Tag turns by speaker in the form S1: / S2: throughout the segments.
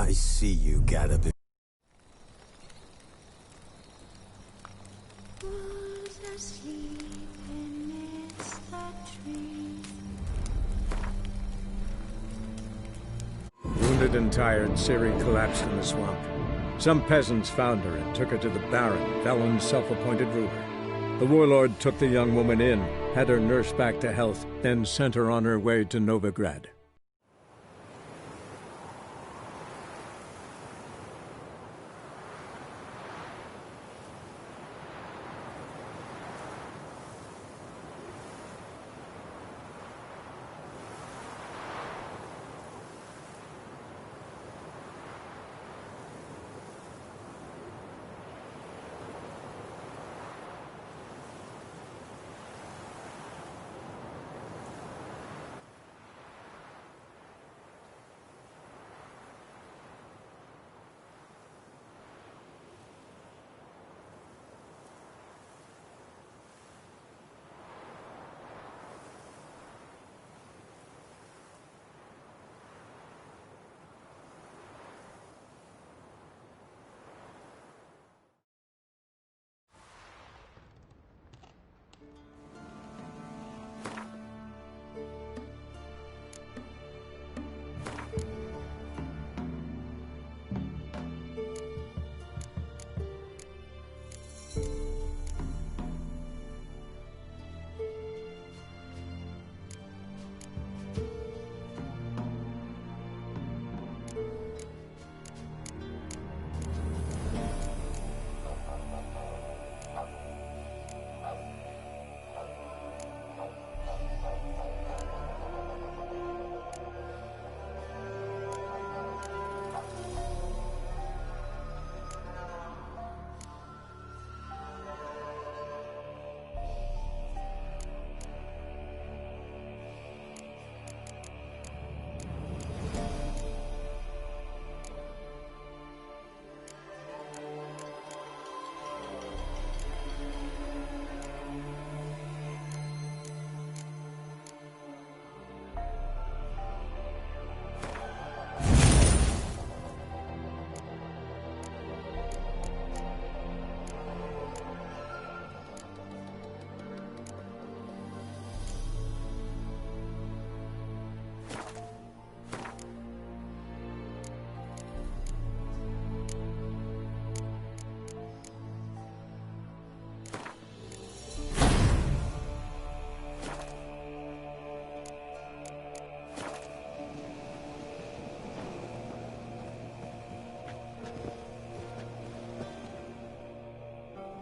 S1: I see you got a bit.
S2: Wounded and tired, Ciri collapsed in the swamp. Some peasants found her and took her to the Baron, Velen's self-appointed ruler. The warlord took the young woman in, had her nursed back to health, then sent her on her way to Novigrad.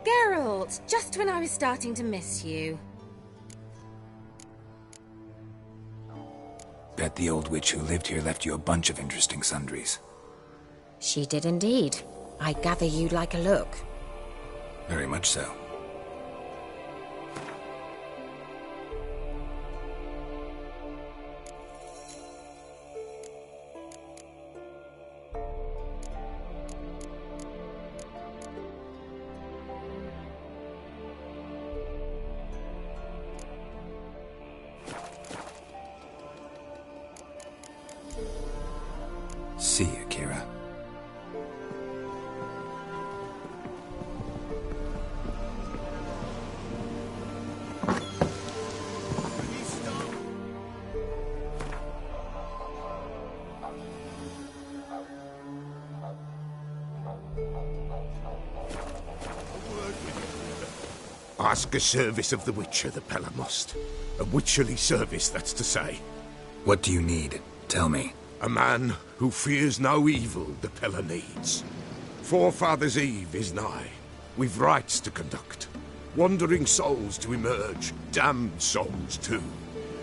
S3: Geralt, just when I was starting to miss you.
S4: Bet the old witch who lived here left you a bunch of interesting sundries.
S3: She did indeed. I gather you'd like a look.
S4: Very much so. See you, Kira.
S5: Ask a service of the Witcher, the Pelamost. A witcherly service, that's to say.
S4: What do you need? Tell me.
S5: A man who fears no evil the Pella needs. Forefathers' Eve is nigh. We've rites to conduct. Wandering souls to emerge. Damned souls, too.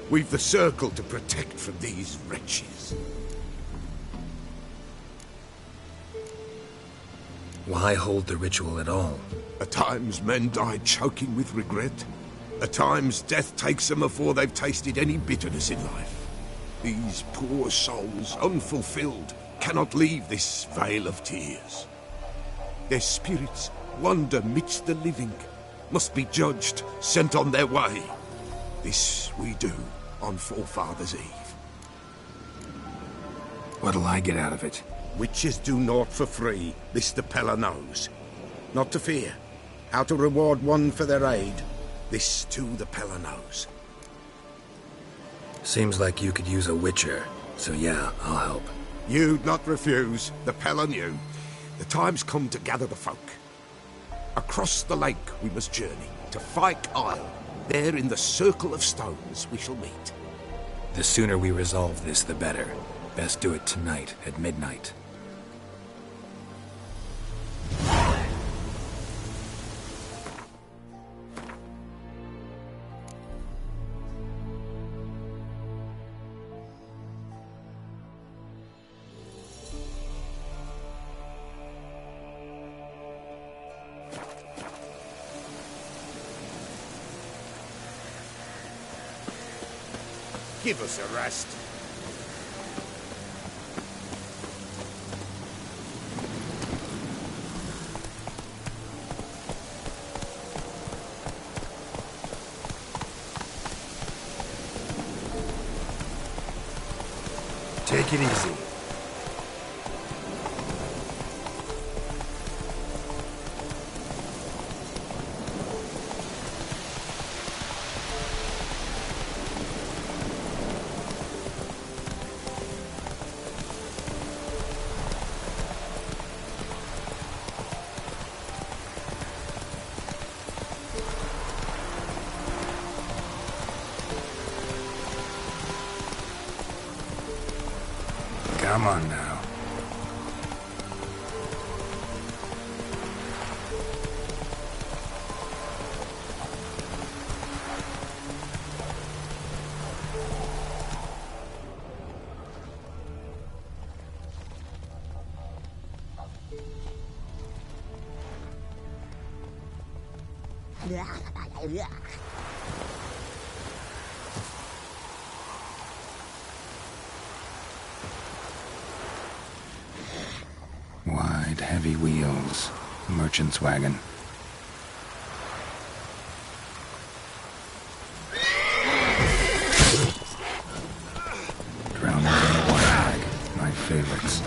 S5: We've the circle to protect from these wretches.
S4: Why hold the ritual at all?
S5: At times men die choking with regret. At times death takes them before they've tasted any bitterness in life. These poor souls, unfulfilled, cannot leave this vale of tears. Their spirits wander midst the living, must be judged, sent on their way. This we do on Forefathers' Eve.
S4: What'll I get out of it?
S5: Witches do naught for free, this the Peller knows. Not to fear. How to reward one for their aid, this too the Peller knows.
S4: Seems like you could use a witcher, so yeah, I'll help.
S5: You'd not refuse, the Peller knew. The time's come to gather the folk. Across the lake we must journey, to Fyke Isle. There in the Circle of Stones we shall meet.
S4: The sooner we resolve this, the better. Best do it tonight, at midnight.
S5: Give us a rest.
S4: Take it easy. Come on now. Wide, heavy wheels. Merchant's wagon. Drowners and white hag. My favorites.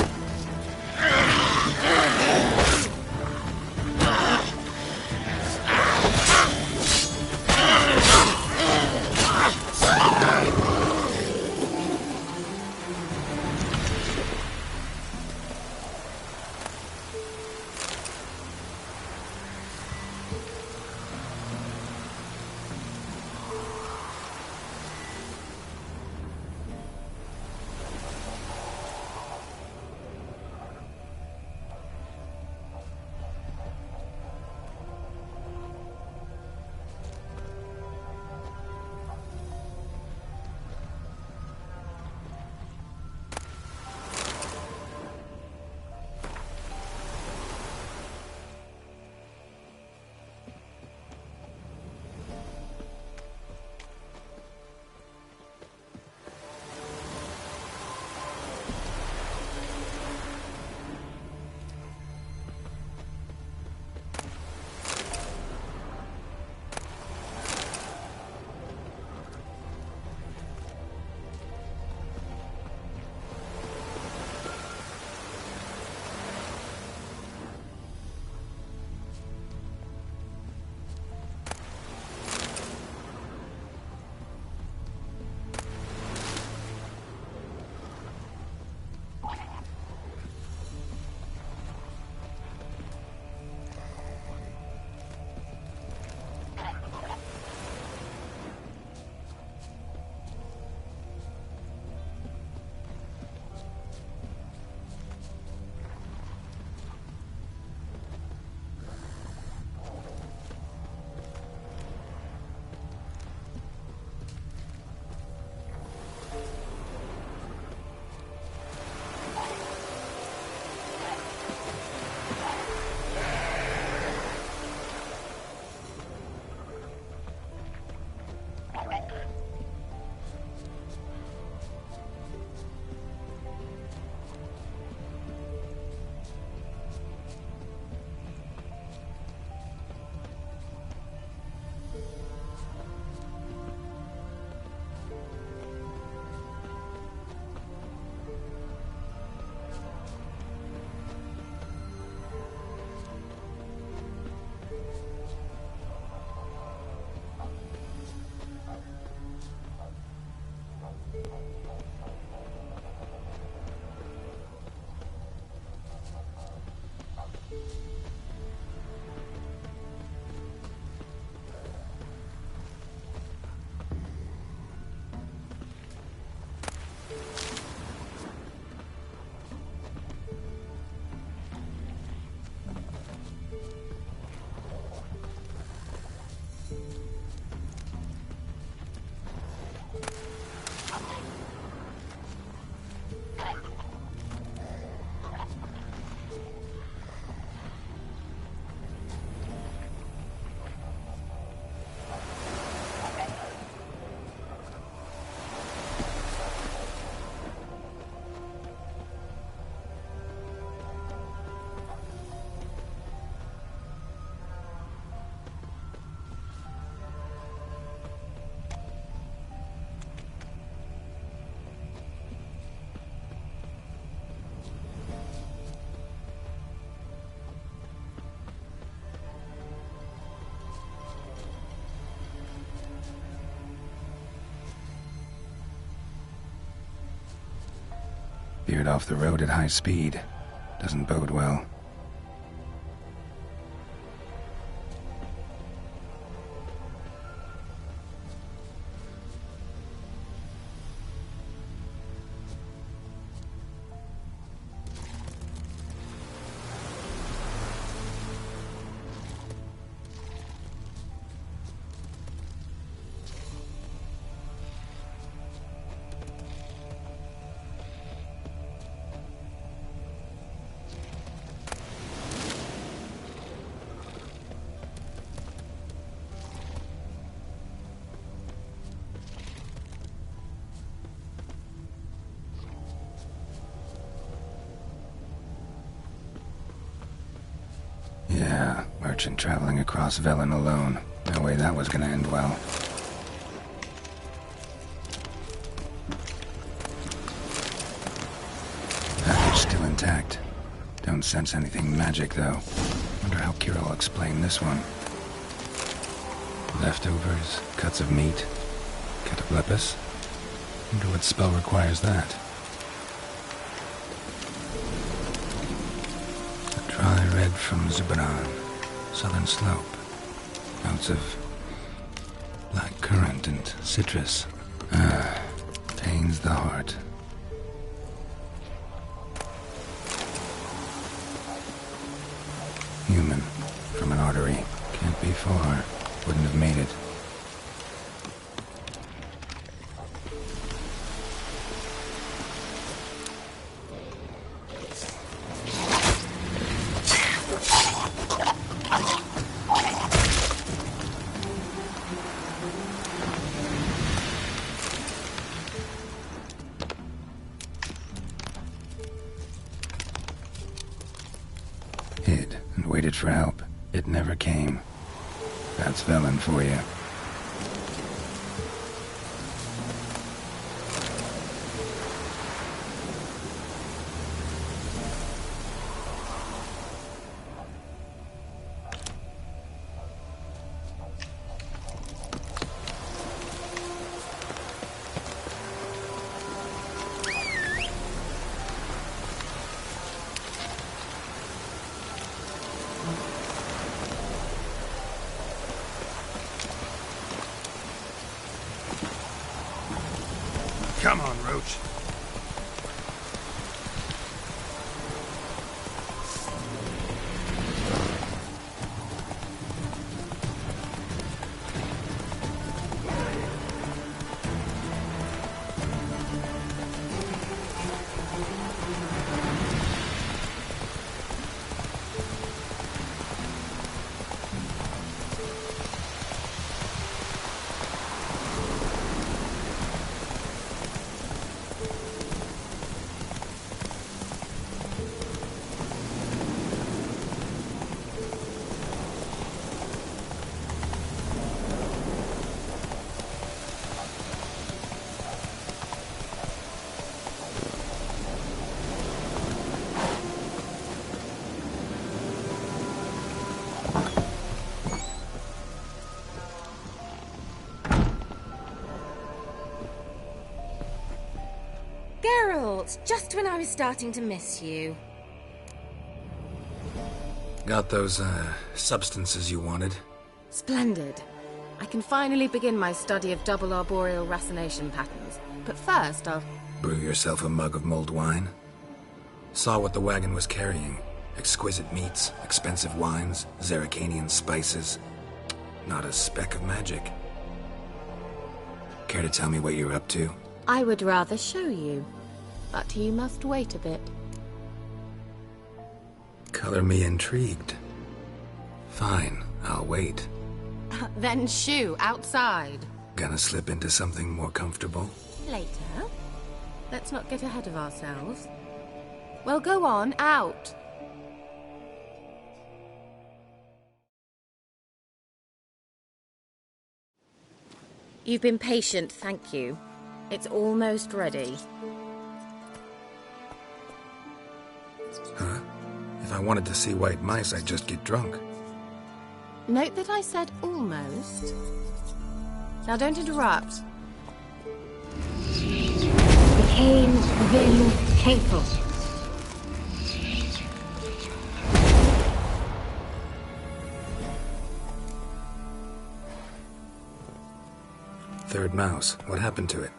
S1: Veered off the road at high speed. Doesn't bode well. Yeah, merchant traveling across Velen alone. No way that was gonna end well. Package still intact. Don't sense anything magic, though. Wonder how Kira will explain this one. Leftovers, cuts of meat, cataplepis. Wonder what spell requires that. Dry red from Zubaran, southern slope. Notes of black currant and citrus. Pains the heart. Human, from an artery. Can't be far. Wouldn't have made it. Hid and waited for help. It never came. That's Velen for you.
S5: Come on, Roach.
S3: Geralt, just when I was starting to miss you.
S4: Got those, substances you wanted?
S3: Splendid. I can finally begin my study of double arboreal racination patterns. But first, I'll...
S4: Brew yourself a mug of mulled wine? Saw what the wagon was carrying. Exquisite meats, expensive wines, Zerrikanian spices. Not a speck of magic. Care to tell me what you're up to?
S3: I would rather show you. But you must wait a bit.
S4: Color me intrigued. Fine, I'll wait.
S3: Then shoo, outside.
S4: Gonna slip into something more comfortable?
S3: Later. Let's not get ahead of ourselves. Well, go on, out. You've been patient, thank you. It's almost ready.
S4: Huh? If I wanted to see white mice, I'd just get drunk.
S3: Note that I said almost. Now don't interrupt.
S6: Became Velu
S3: painful.
S4: Third mouse. What happened to it?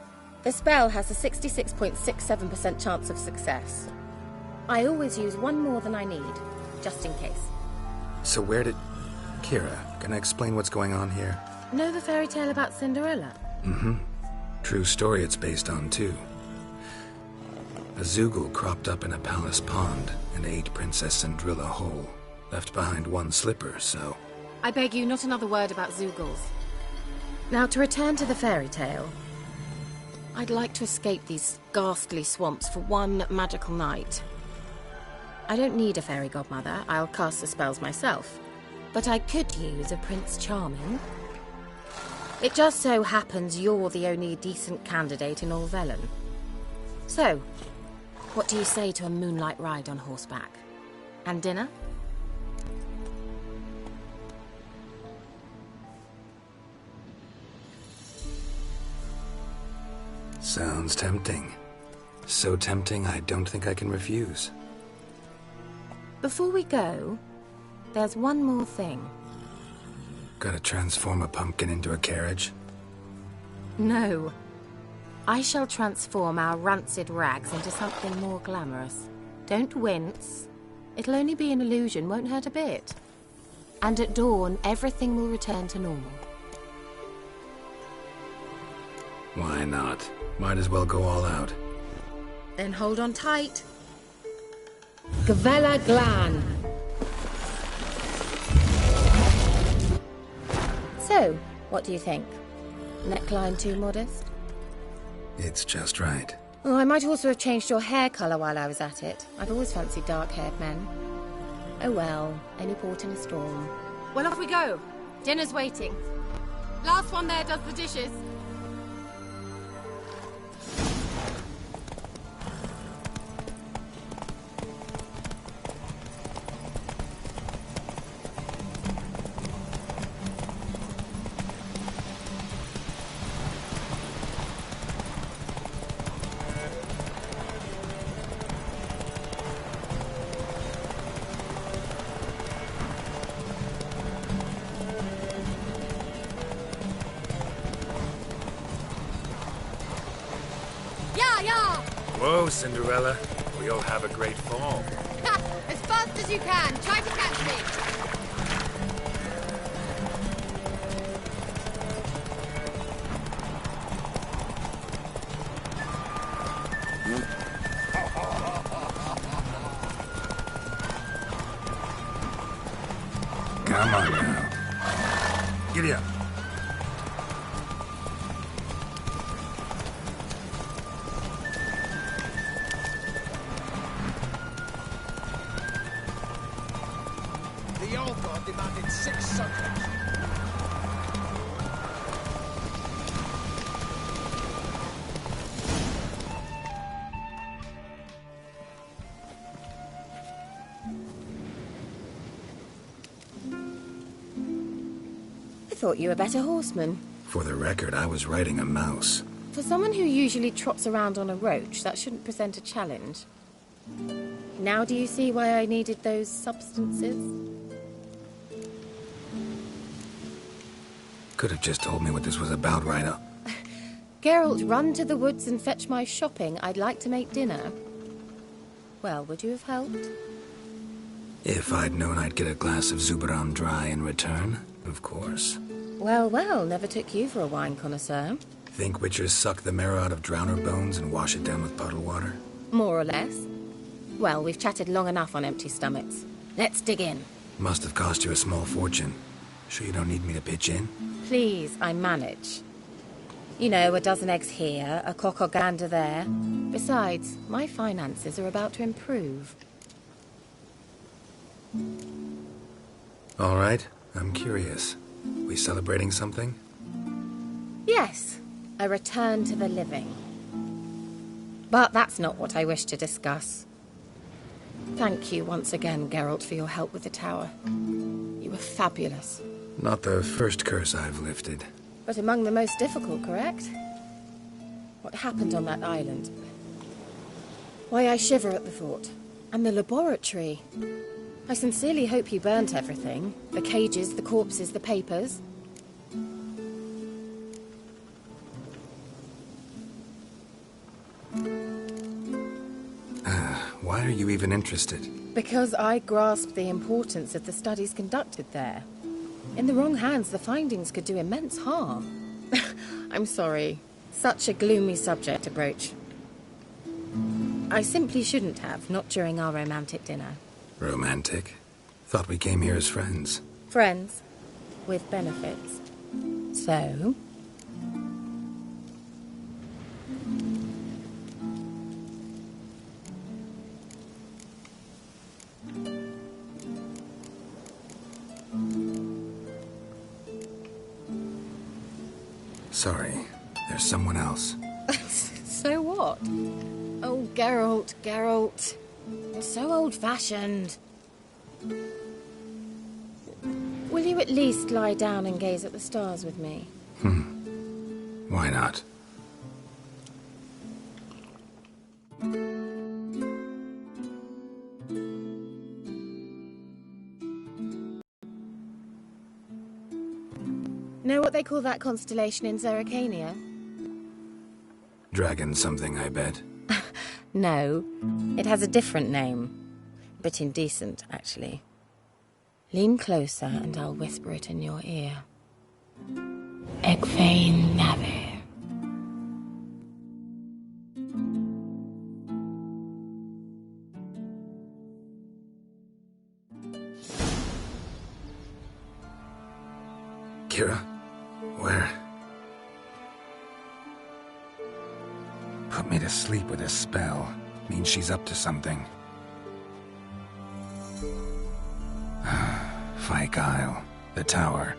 S3: The spell has a 66.67% chance of success. I always use one more than I need, just in case.
S4: So where did... Kira, can I explain what's going on here?
S3: Know the fairy tale about Cinderella?
S4: Mm-hmm. True story it's based on, too. A Zoogle cropped up in a palace pond and ate Princess Cinderella whole. Left behind one slipper, so...
S3: I beg you, not another word about Zoogles. Now, to return to the fairy tale, I'd like to escape these ghastly swamps for one magical night. I don't need a fairy godmother, I'll cast the spells myself. But I could use a Prince Charming. It just so happens you're the only decent candidate in all Velen. So, what do you say to a moonlight ride on horseback? And dinner?
S4: Sounds tempting. So tempting, I don't think I can refuse.
S3: Before we go, there's one more thing.
S4: Gotta transform a pumpkin into a carriage?
S3: No. I shall transform our rancid rags into something more glamorous. Don't wince. It'll only be an illusion, won't hurt a bit. And at dawn, everything will return to normal.
S4: Why not? Might as well go all out.
S3: Then hold on tight. Gavella Glan. So, what do you think? Neckline too modest?
S4: It's just right.
S3: Oh, I might also have changed your hair colour while I was at it. I've always fancied dark-haired men. Oh well, any port in a storm. Well, off we go. Dinner's waiting. Last one there does the dishes.
S4: Whoa, Cinderella. We'll have a great fall.
S3: Ha! As fast as you can. Try to catch me.
S4: Come on now. Giddy up.
S6: The old god demanded 6 subjects.
S3: I thought you were a better horseman.
S4: For the record, I was riding a mouse.
S3: For someone who usually trots around on a roach, that shouldn't present a challenge. Now do you see why I needed those substances?
S4: Could have just told me what this was about right up.
S3: Geralt, run to the woods and fetch my shopping. I'd like to make dinner. Well, would you have helped?
S4: If I'd known I'd get a glass of Zuberam dry in return, of course.
S3: Well, well, never took you for a wine connoisseur.
S4: Think witchers suck the marrow out of drowner bones and wash it down with puddle water?
S3: More or less. Well, we've chatted long enough on empty stomachs. Let's dig in.
S4: Must have cost you a small fortune. Sure you don't need me to pitch in?
S3: Please, I manage. You know, a dozen eggs here, a cock or gander there. Besides, my finances are about to improve.
S4: All right, I'm curious. We celebrating something?
S3: Yes, a return to the living. But that's not what I wish to discuss. Thank you once again, Geralt, for your help with the tower. You were fabulous.
S4: Not the first curse I've lifted.
S3: But among the most difficult, correct? What happened on that island? Why I shiver at the thought. And the laboratory. I sincerely hope you burnt everything. The cages, the corpses, the papers.
S4: Why are you even interested?
S3: Because I grasp the importance of the studies conducted there. In the wrong hands, the findings could do immense harm. I'm sorry. Such a gloomy subject to broach. I simply shouldn't have, not during our romantic dinner.
S4: Romantic? Thought we came here as friends.
S3: Friends. With benefits. So?
S4: Sorry, there's someone else.
S3: So what? Oh, Geralt, Geralt. You're so old-fashioned. Will you at least lie down and gaze at the stars with me?
S4: Why not?
S3: Know what they call that constellation in Zerrikania?
S4: Dragon something, I bet.
S3: No, it has a different name. A bit indecent, actually. Lean closer and I'll whisper it in your ear. Egfain Navir.
S4: Kira? Where? Put me to sleep with a spell. Means she's up to something. Fyke Isle. The tower.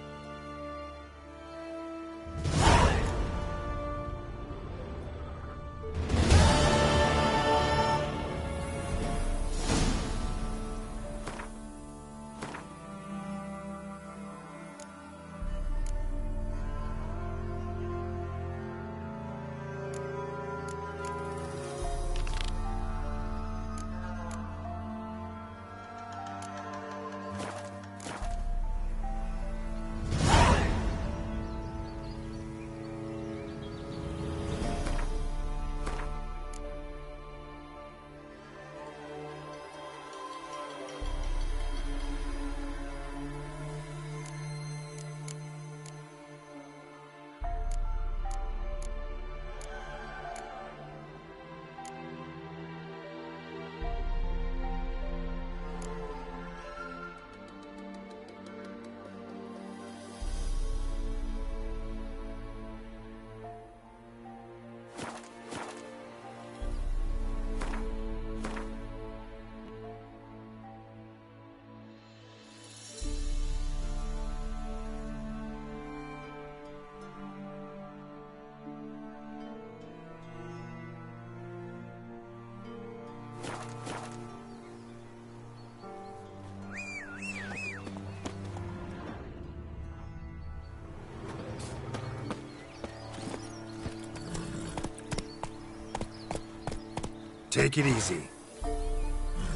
S4: Take it easy.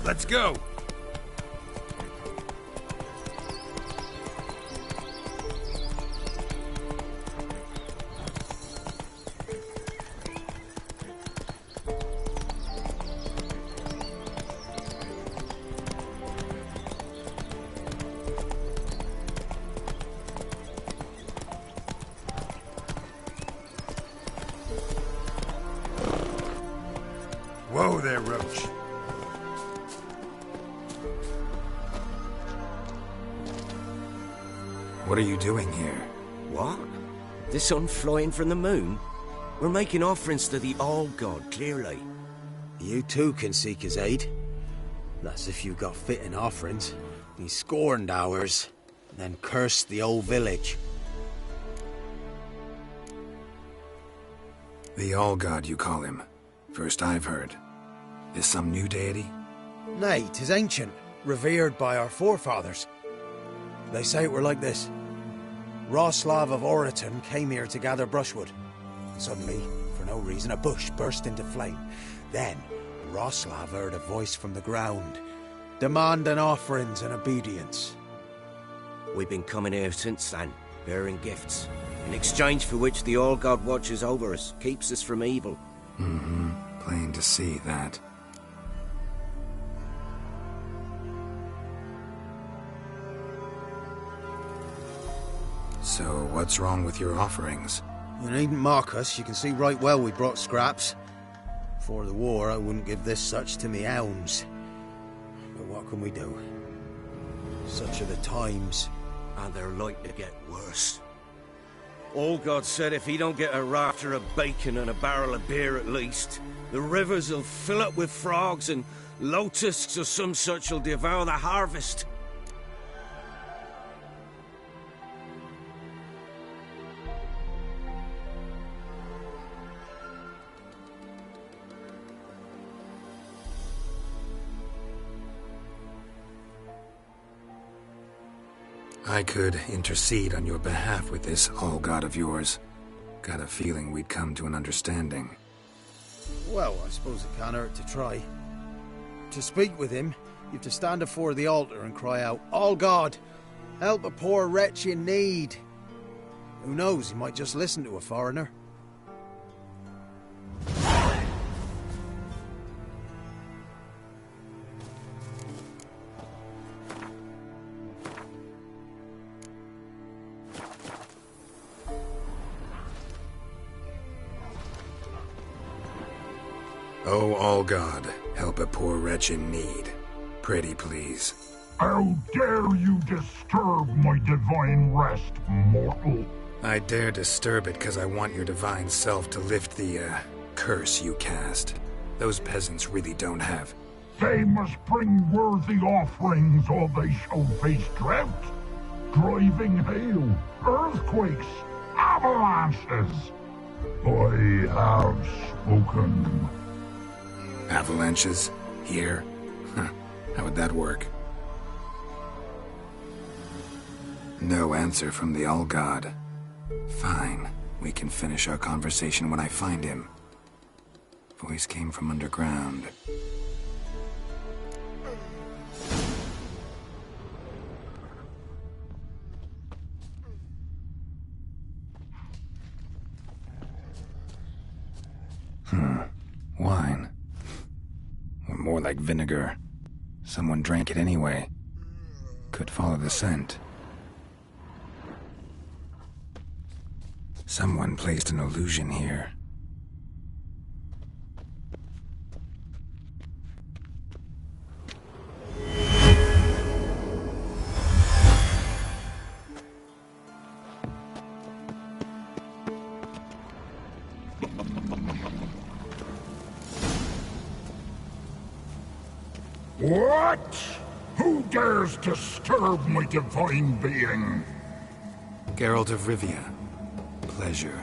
S4: Let's go! Whoa there, Roach. What are you doing here?
S6: What? The sun flying from the moon? We're making offerings to the All-God, clearly.
S7: You too can seek his aid. That's if you got fitting offerings. He scorned ours, then cursed the old village.
S4: The All-God, you call him. First I've heard. Is some new deity?
S7: Nay, 'tis ancient, revered by our forefathers. They say it were like this. Roslav of Oriton came here to gather brushwood. Suddenly, for no reason, a bush burst into flame. Then, Roslav heard a voice from the ground, demanding offerings and obedience.
S6: We've been coming here since then, bearing gifts, in exchange for which the All-God watches over us, keeps us from evil.
S4: Plain to see that. So, what's wrong with your offerings?
S7: You needn't mock us. You can see right well we brought scraps. Before the war, I wouldn't give this such to me hounds. But what can we do? Such are the times.
S6: And they're like to get worse. All-God said if he don't get a rafter of bacon and a barrel of beer at least, the rivers will fill up with frogs and locusts or some such will devour the harvest.
S4: I could intercede on your behalf with this All-God of yours. Got a feeling we'd come to an understanding.
S7: Well, I suppose it can't hurt to try. To speak with him, you have to stand before the altar and cry out, "All God, help a poor wretch in need." Who knows, he might just listen to a foreigner.
S4: Oh, All-God, help a poor wretch in need. Pretty please.
S8: How dare you disturb my divine rest, mortal?
S4: I dare disturb it because I want your divine self to lift the, curse you cast. Those peasants really don't have.
S8: They must bring worthy offerings or they shall face drought, driving hail, earthquakes, avalanches. I have spoken.
S4: Avalanches? Here? Huh. How would that work? No answer from the All-God. Fine. We can finish our conversation when I find him. Voice came from underground. Wine. Or more like vinegar. Someone drank it anyway. Could follow the scent. Someone placed an illusion here.
S8: What? Who dares disturb my divine being?
S4: Geralt of Rivia. Pleasure.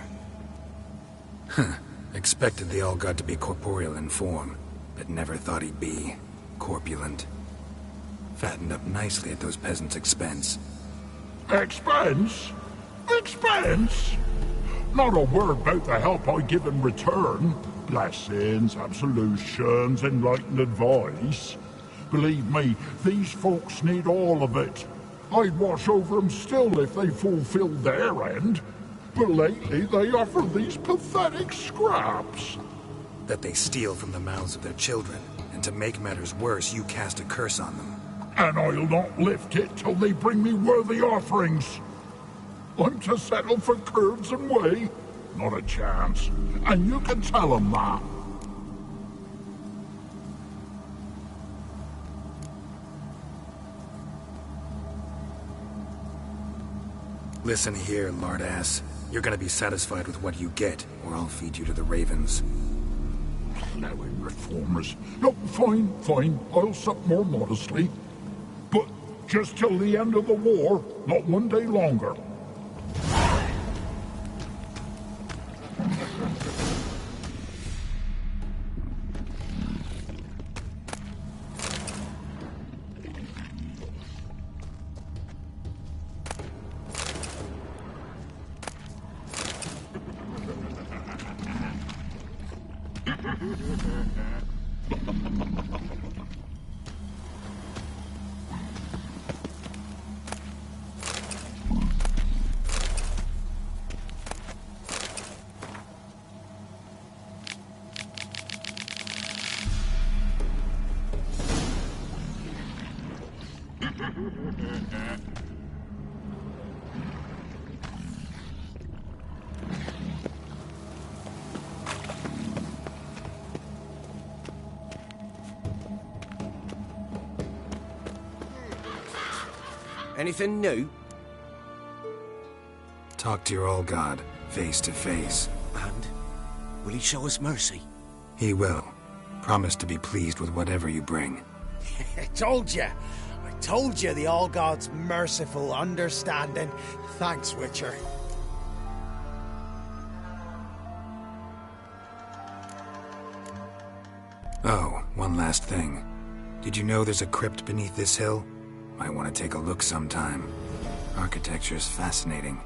S4: Expected the All-God to be corporeal in form, but never thought he'd be corpulent. Fattened up nicely at those peasants' expense.
S8: Expense? Expense? Not a word about the help I give in return. Blessings, absolutions, enlightened advice. Believe me, these folks need all of it. I'd watch over them still if they fulfilled their end. But lately they offer these pathetic scraps.
S4: That they steal from the mouths of their children, and to make matters worse, you cast a curse on them.
S8: And I'll not lift it till they bring me worthy offerings. I'm to settle for curds and whey? Not a chance. And you can tell them that.
S4: Listen here, lardass. You're gonna be satisfied with what you get, or I'll feed you to the ravens.
S8: Plowing reformers. No, fine. I'll sup more modestly. But just till the end of the war, not one day longer.
S6: Anything new?
S4: Talk to your old god, face to face.
S6: And? Will he show us mercy?
S4: He will. Promise to be pleased with whatever you bring.
S7: I told you the All God's merciful, understanding. Thanks, Witcher.
S4: Oh, one last thing. Did you know there's a crypt beneath this hill? Might want to take a look sometime. Architecture's fascinating.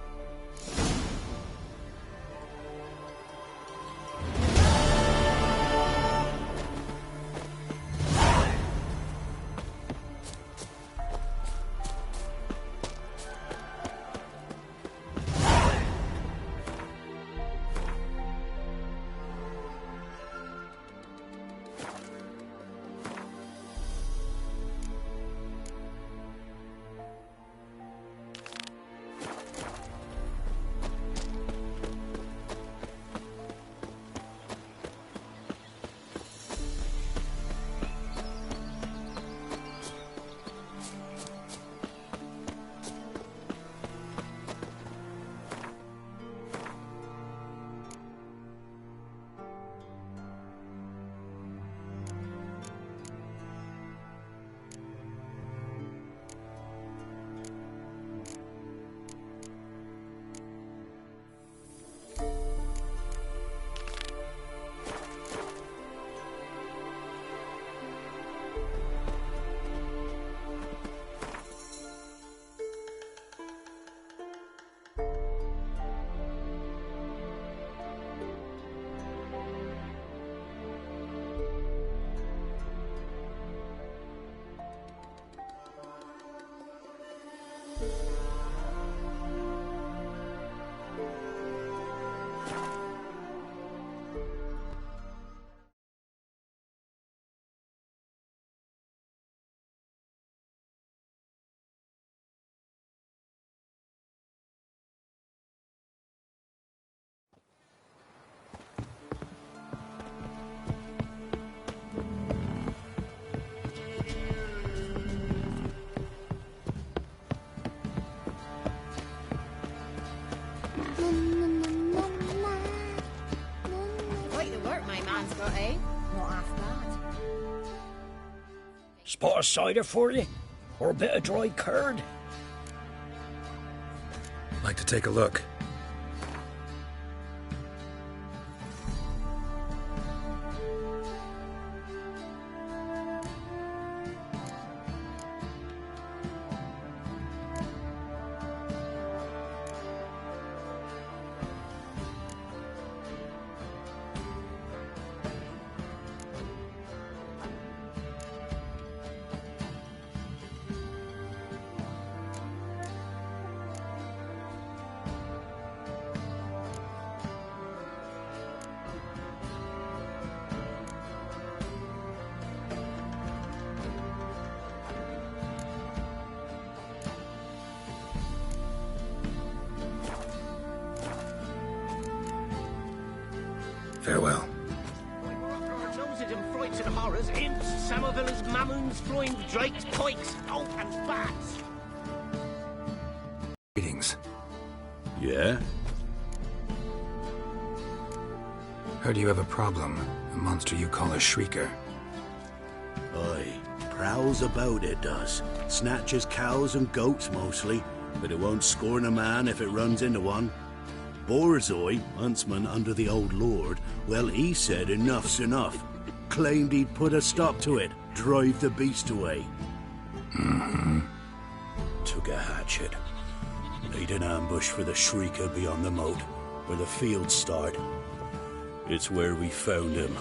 S9: Spot of cider for you? Or a bit of dry curd?
S4: Like to take a look. Farewell.
S6: Noses and frights and horrors, imps, Samovillas, mammons, flying drakes, pikes, oh, and bats.
S4: Greetings.
S5: Yeah?
S4: Heard you have a problem. A monster you call a Shrieker.
S10: Aye, prowls about it does. Snatches cows and goats mostly, but it won't scorn a man if it runs into one. Borzoi, huntsman under the old lord, well, he said enough's enough. Claimed he'd put a stop to it, drive the beast away. Took a hatchet. Laid an ambush for the Shrieker beyond the moat, where the fields start. It's where we found him.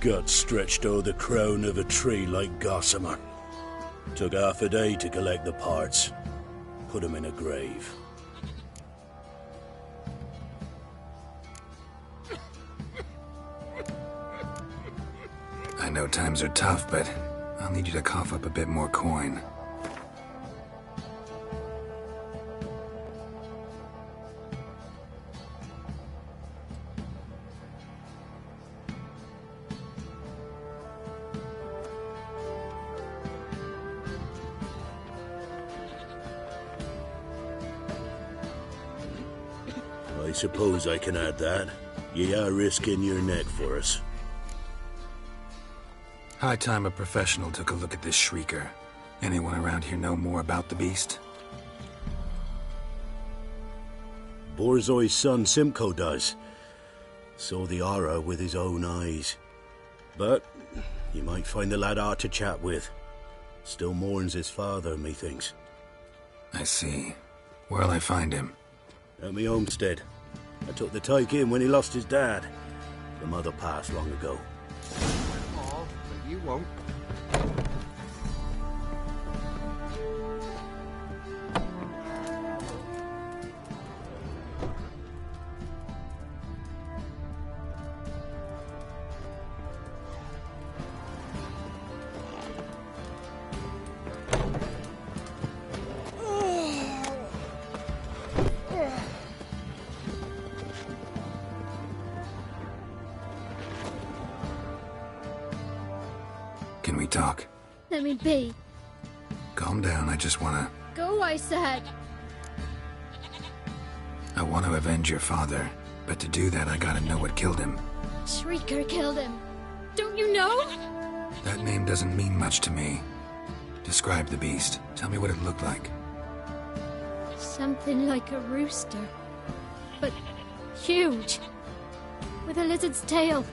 S10: Guts stretched o'er the crown of a tree like gossamer. Took half a day to collect the parts. Put him in a grave.
S4: I know times are tough, but I'll need you to cough up a bit more coin.
S10: I suppose I can add that. Ye are risking your neck for us.
S4: High time a professional took a look at this shrieker. Anyone around here know more about the beast?
S10: Borzoi's son Simcoe does. Saw the aura with his own eyes. But you might find the lad hard to chat with. Still mourns his father, methinks.
S4: I see. Where'll I find him?
S10: At me homestead. I took the tyke in when he lost his dad. The mother passed long ago.
S6: Oh, but you won't.
S4: Can we talk?
S11: Let me be.
S4: Calm down, I just wanna...
S11: Go, I said.
S4: I want to avenge your father, but to do that I gotta know what killed him.
S11: Shrieker killed him. Don't you know?
S4: That name doesn't mean much to me. Describe the beast. Tell me what it looked like.
S11: Something like a rooster. But huge. With a lizard's tail.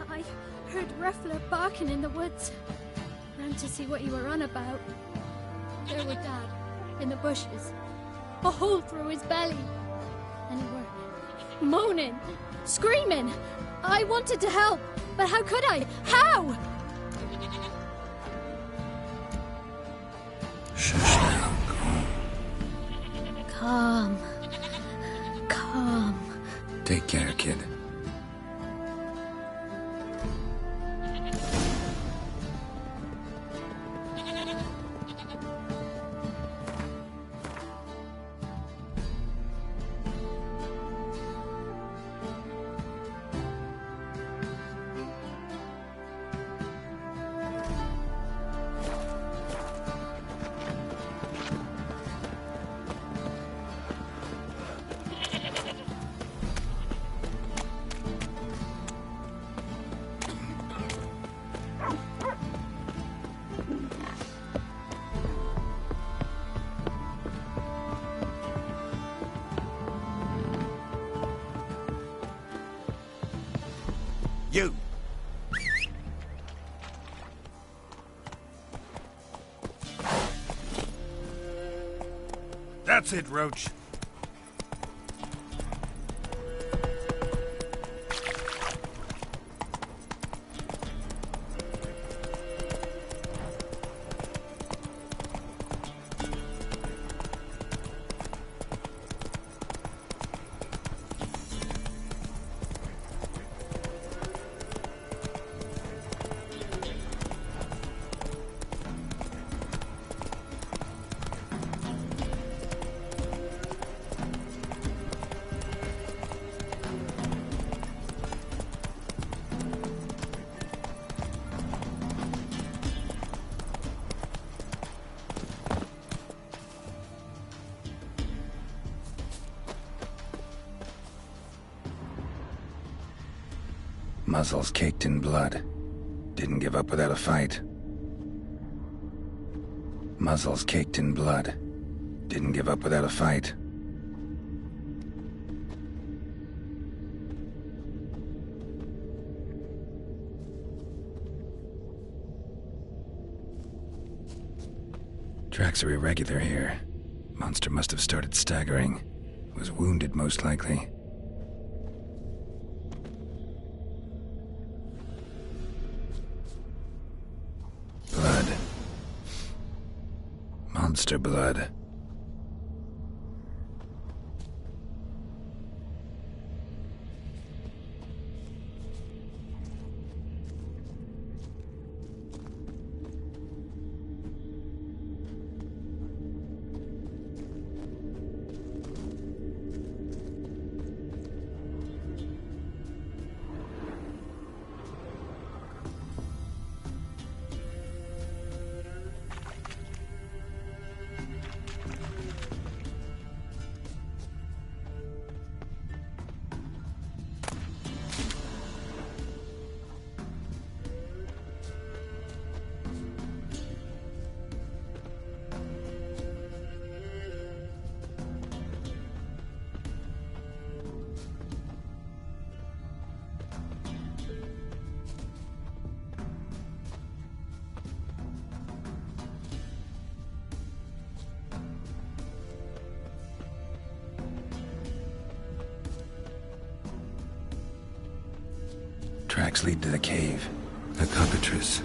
S11: I heard Ruffler barking in the woods. Ran to see what you were on about. There were Dad, in the bushes. A hole through his belly. And you were moaning, screaming. I wanted to help, but how could I? How?
S4: Shush now.
S11: Calm. Calm.
S4: Take care, kid.
S5: You!
S12: That's it, Roach.
S1: Muzzles caked in blood. Didn't give up without a fight. Muzzles caked in blood. Didn't give up without a fight. Tracks are irregular here. Monster must have started staggering. Was wounded, most likely. Blood. Monster blood. Tracks lead to the cave.
S4: A cockatrice.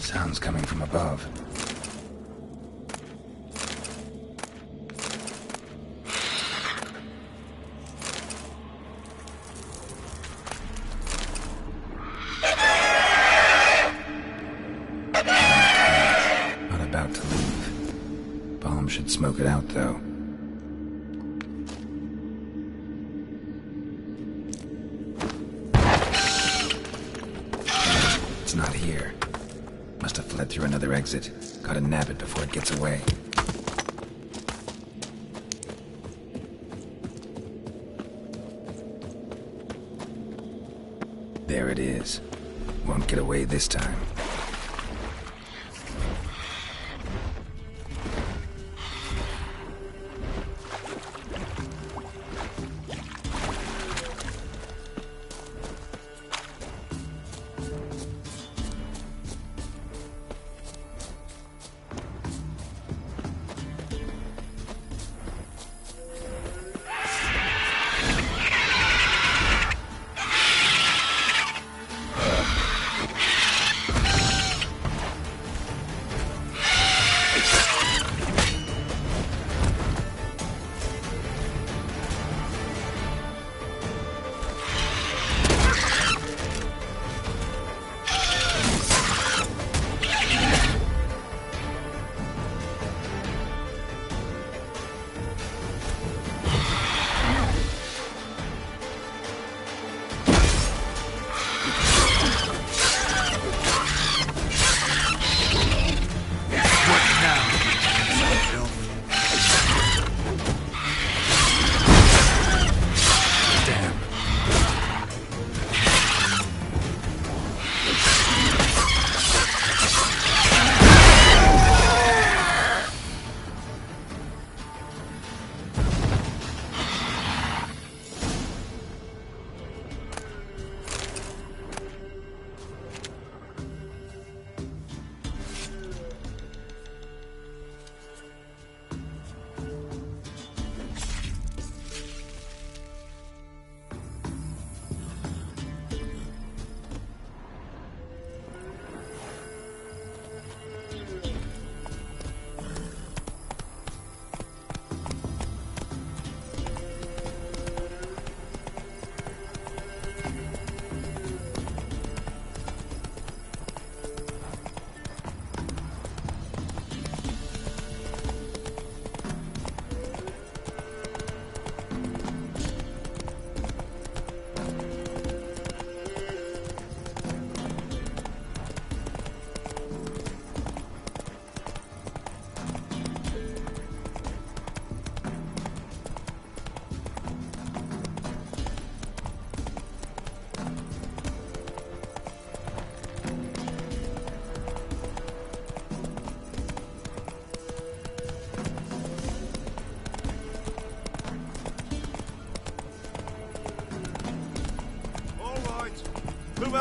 S1: Sounds coming from above. Not about to leave. Bomb should smoke it out, though. It's not here. Must have fled through another exit. Gotta nab it before it gets away. There it is. Won't get away this time.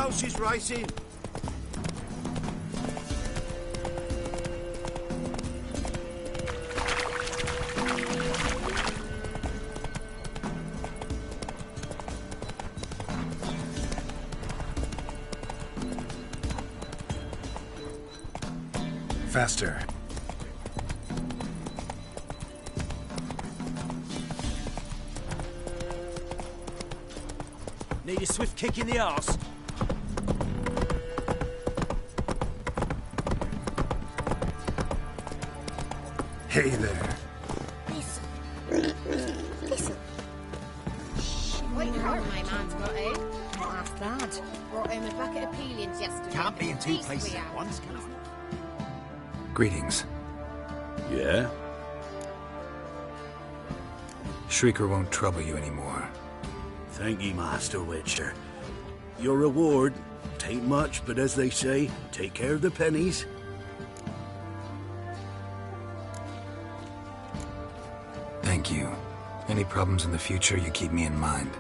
S10: house is rising.
S4: Faster.
S12: Need a swift kick in the arse.
S4: Hey there.
S3: Listen. Wait, hurt my man's got him. Not half bad. Brought him a bucket of peelings yesterday.
S7: Can't be in two
S3: Beast
S7: places
S3: we
S7: at
S3: have.
S7: once, can I?
S1: Greetings.
S10: Yeah?
S4: Shrieker won't trouble you anymore.
S10: Thank ye, Master Witcher. Your reward, tain't much, but as they say, take care of the pennies.
S4: Thank you. Any problems in the future, you keep me in mind.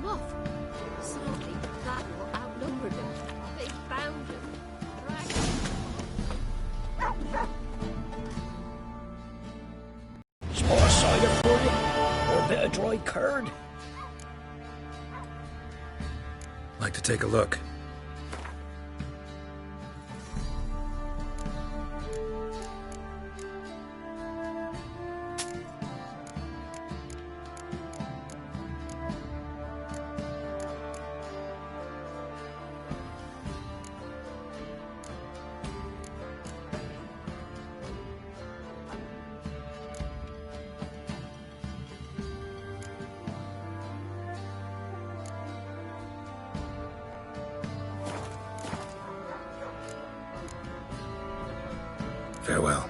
S3: him off. Sadly, that lot outnumbered them. They found him, dragged him.
S9: Spot a cider for you, or a bit of dry curd.
S4: Like to take a look. Farewell.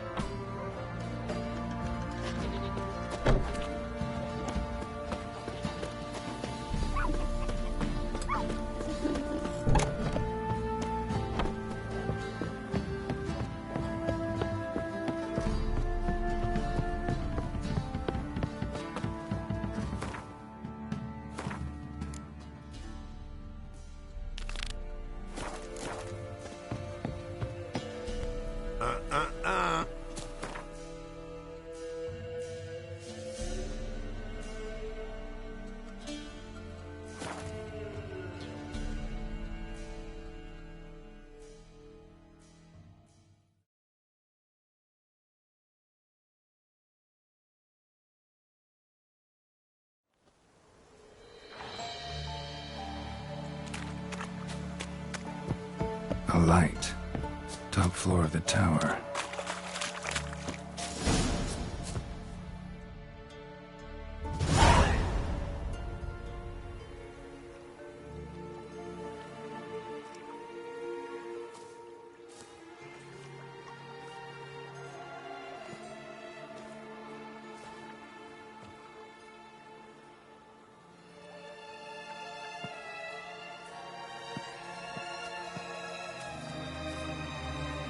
S1: A light. Top floor of the tower.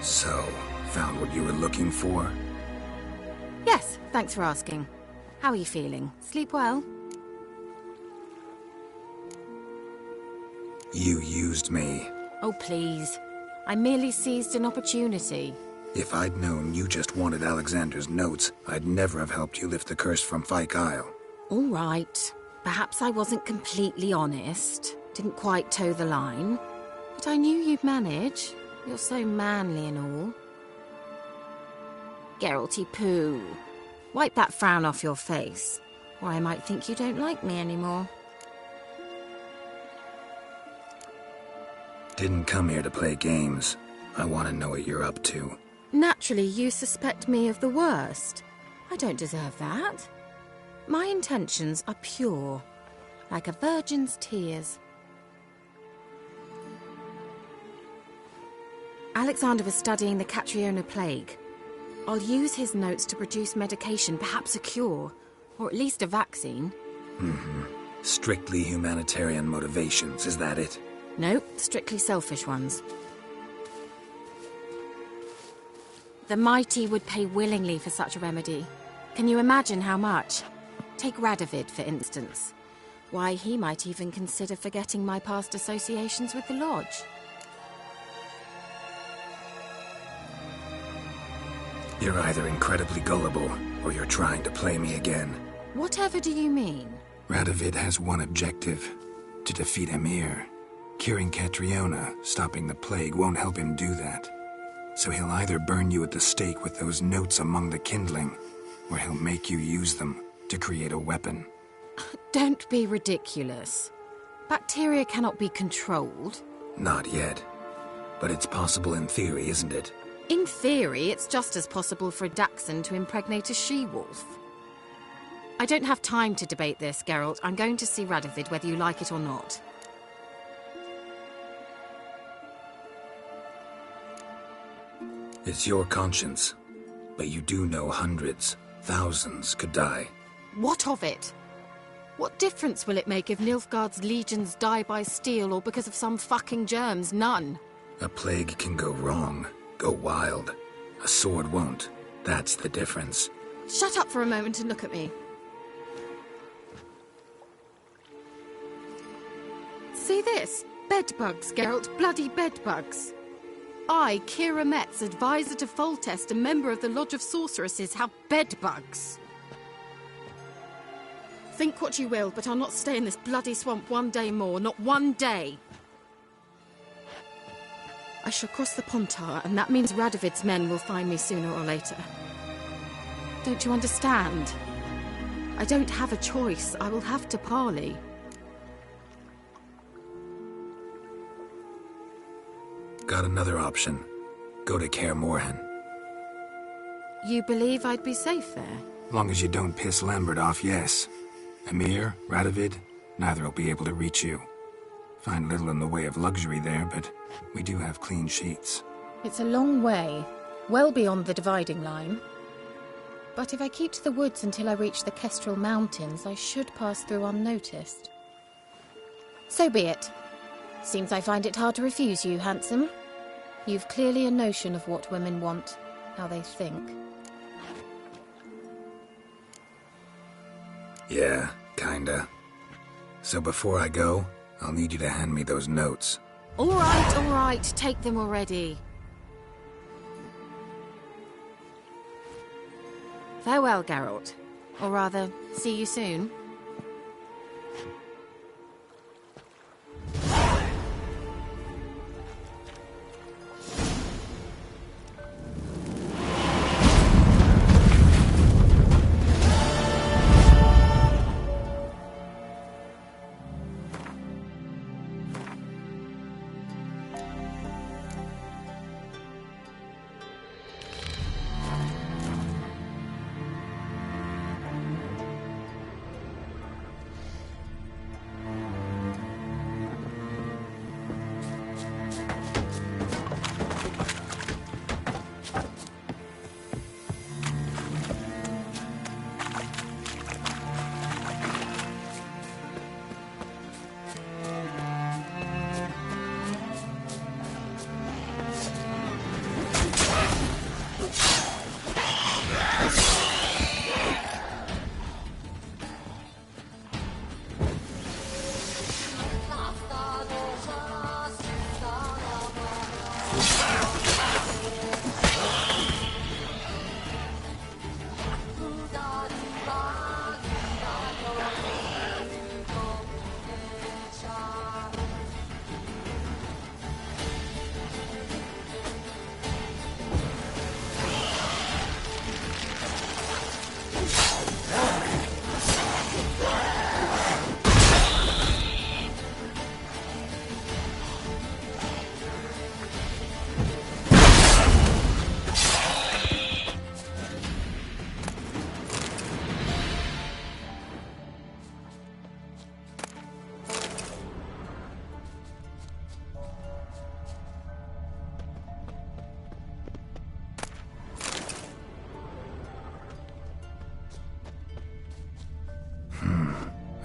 S4: So, found what you were looking for?
S3: Yes, thanks for asking. How are you feeling? Sleep well?
S4: You used me.
S3: Oh, please. I merely seized an opportunity.
S4: If I'd known you just wanted Alexander's notes, I'd never have helped you lift the curse from Fyke Isle.
S3: All right. Perhaps I wasn't completely honest. Didn't quite toe the line. But I knew you'd manage. You're so manly and all. Geralty Pooh. Wipe that frown off your face, or I might think you don't like me anymore.
S4: Didn't come here to play games. I want to know what you're up to.
S3: Naturally, you suspect me of the worst. I don't deserve that. My intentions are pure, like a virgin's tears. Alexander was studying the Catriona plague. I'll use his notes to produce medication, perhaps a cure, or at least a vaccine.
S4: Strictly humanitarian motivations, is that it?
S3: Nope, strictly selfish ones. The mighty would pay willingly for such a remedy. Can you imagine how much? Take Radovid, for instance. Why, he might even consider forgetting my past associations with the Lodge.
S4: You're either incredibly gullible, or you're trying to play me again.
S3: Whatever do you mean?
S4: Radovid has one objective: to defeat Emhyr. Curing Catriona, stopping the plague, won't help him do that. So he'll either burn you at the stake with those notes among the kindling, or he'll make you use them to create a weapon.
S3: Don't be ridiculous. Bacteria cannot be controlled.
S4: Not yet. But it's possible in theory, isn't it?
S3: In theory, it's just as possible for a Dachshund to impregnate a she-wolf. I don't have time to debate this, Geralt. I'm going to see Radovid, whether you like it or not.
S4: It's your conscience. But you do know hundreds, thousands could die.
S3: What of it? What difference will it make if Nilfgaard's legions die by steel or because of some fucking germs? None.
S4: A plague can go wrong, go wild. A sword won't. That's the difference.
S3: Shut up for a moment and look at me. See this? Bedbugs, Geralt. Bloody bedbugs. I, Kira Metz, advisor to Foltest, a member of the Lodge of Sorceresses, have bedbugs. Think what you will, but I'll not stay in this bloody swamp one day more. Not one day. I shall cross the Pontar, and that means Radovid's men will find me sooner or later. Don't you understand? I don't have a choice. I will have to parley.
S4: Got another option. Go to Kaer Morhen.
S3: You believe I'd be safe there?
S4: Long as you don't piss Lambert off, yes. Emhyr, Radovid, neither will be able to reach you. Find little in the way of luxury there, but we do have clean sheets.
S3: It's a long way. well beyond the dividing line. But if I keep to the woods until I reach the Kestrel Mountains, I should pass through unnoticed. So be it. Seems I find it hard to refuse you, handsome. You've clearly a notion of what women want, how they think.
S4: Yeah, kinda. So before I go, I'll need you to hand me those notes.
S3: All right, take them already. Farewell, Geralt. Or rather, see you soon.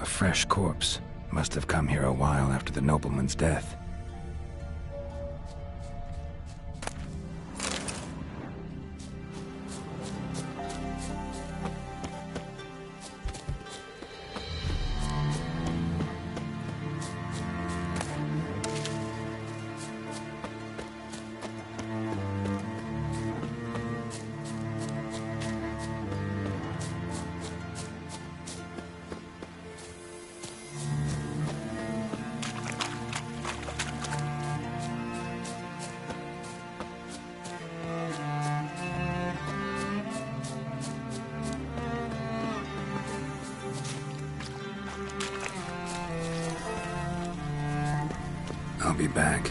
S4: A fresh corpse. Must have come here a while after the nobleman's death. I'll be back.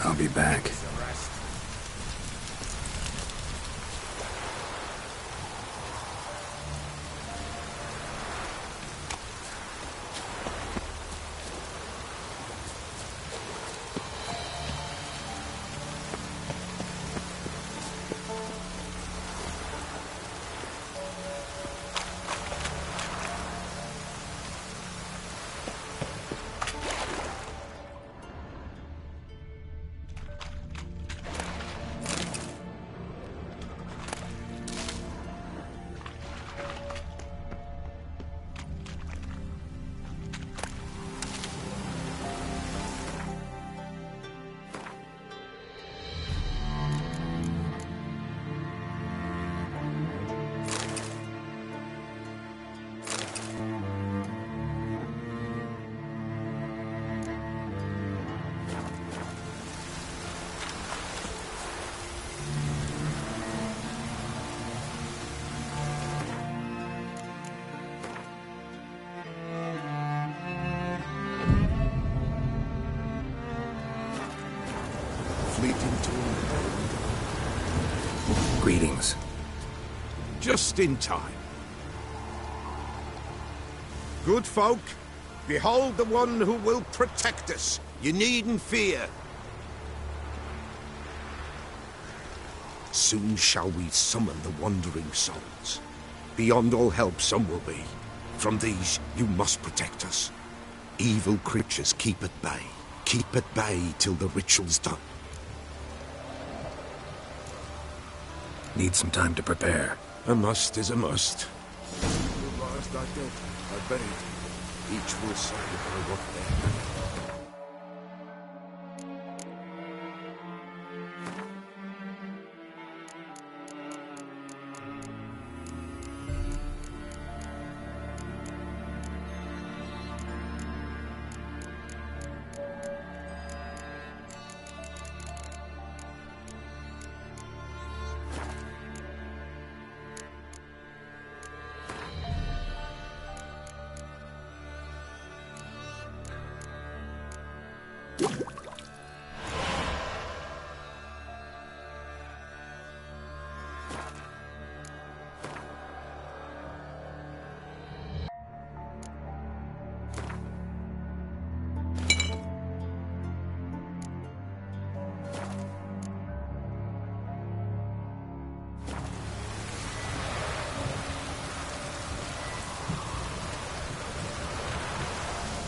S4: I'll be back.
S5: Just in time. Good folk, behold the one who will protect us. You needn't fear. Soon shall we summon the wandering souls. Beyond all help some will be. From these you must protect us. Evil creatures keep at bay. Keep at bay till the ritual's done.
S4: Need some time to prepare.
S5: A must is a must. The last I did, I buried. Each will say by what they have.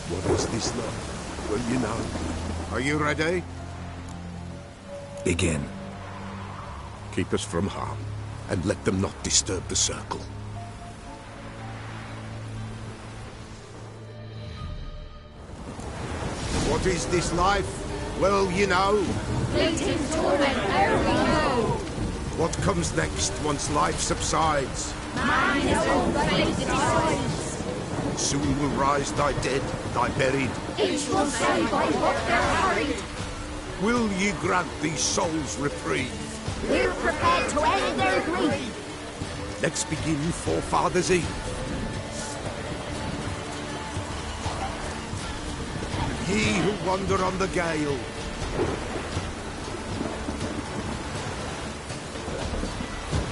S5: What is this like? Well, you know. Are you ready?
S4: Begin.
S5: Keep us from harm, and let them not disturb the circle. What is this life? Well, you know.
S11: Fleeting torment, there we go.
S5: What comes next once life subsides?
S11: Man is all fate decides.
S5: Soon will rise thy dead, thy buried.
S11: Each will say by what they're hurried.
S5: Will ye grant these souls reprieve?
S11: We're prepared to end their grief.
S5: Let's begin Forefathers' Eve. Ye who wander on the gale,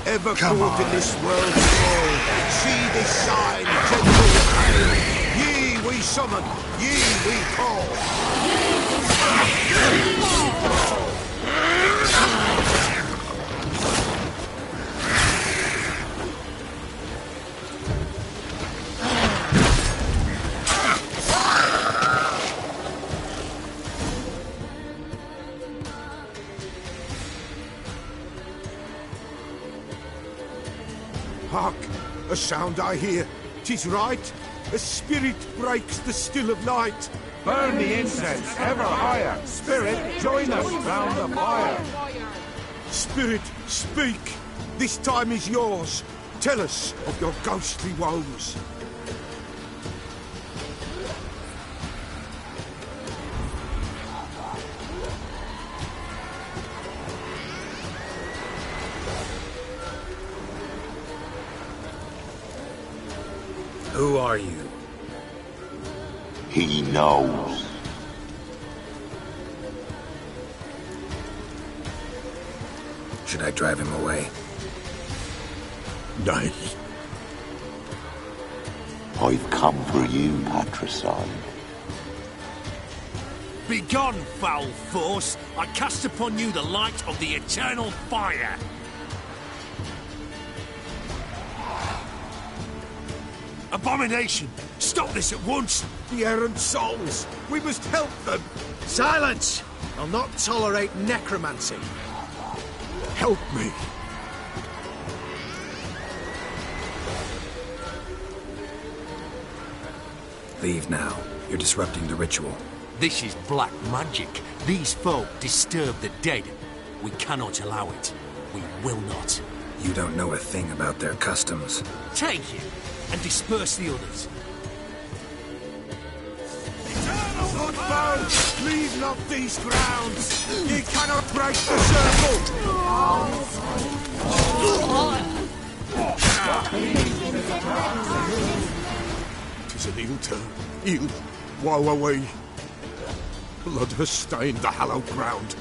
S5: ever caught in this world's fall, see this sign, gentle hail. Ye we summon, ye we call. Hark! A sound I hear. 'Tis right. A spirit breaks the still of night.
S13: Burn the incense ever higher. Spirit, join us round the fire.
S5: Spirit, speak. This time is yours. Tell us of your ghostly woes.
S4: Who are you?
S14: He knows.
S4: Should I drive him away?
S5: Nay.
S14: I've come for you, Patricide.
S12: Begone, foul force! I cast upon you the light of the eternal fire! Abomination! Stop this at once!
S5: The errant souls! We must help them!
S7: Silence! I'll not tolerate necromancy.
S5: Help me!
S4: Leave now. You're disrupting the ritual.
S12: This is black magic. These folk disturb the dead. We cannot allow it. We will not.
S4: You don't know a thing about their customs.
S12: Take it and disperse the others.
S5: Good foes, leave not these grounds. Ye cannot break the circle. Tis an ill turn. Ill. Woe away. Blood has stained the hallowed ground.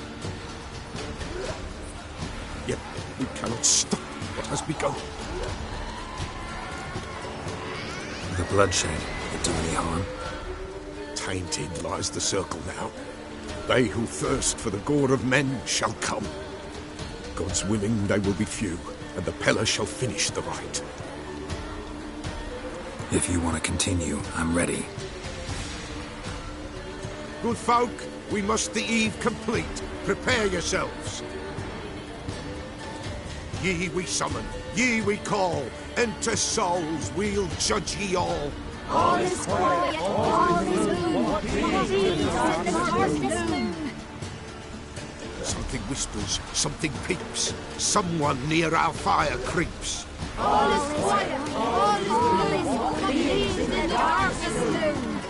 S5: Yet we cannot stop what has begun.
S4: bloodshed. It do any harm?
S5: Tainted lies the circle now. They who thirst for the gore of men shall come. God's willing they will be few, and the Pella shall finish the rite.
S4: If you want to continue, I'm ready.
S5: Good folk, we must the eve complete. Prepare yourselves. Ye we summon, ye we call. Enter souls, we'll judge ye all.
S15: All is quiet, all is moon.
S5: Something whispers, something peeps. Someone near our fire creeps.
S15: All is quiet, all is in the darkest gloom.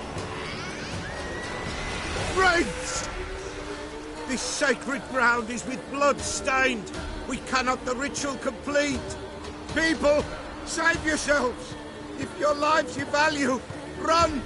S5: Wraiths! This sacred ground is with blood stained. We cannot the ritual complete. People, save yourselves. If your lives you value, run!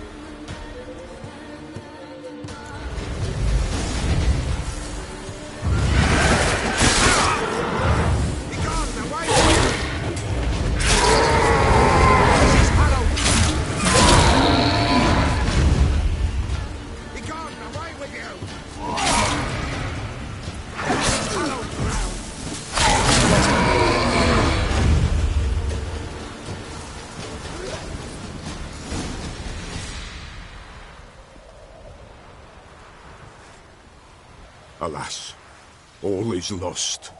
S5: Alas, all is lost.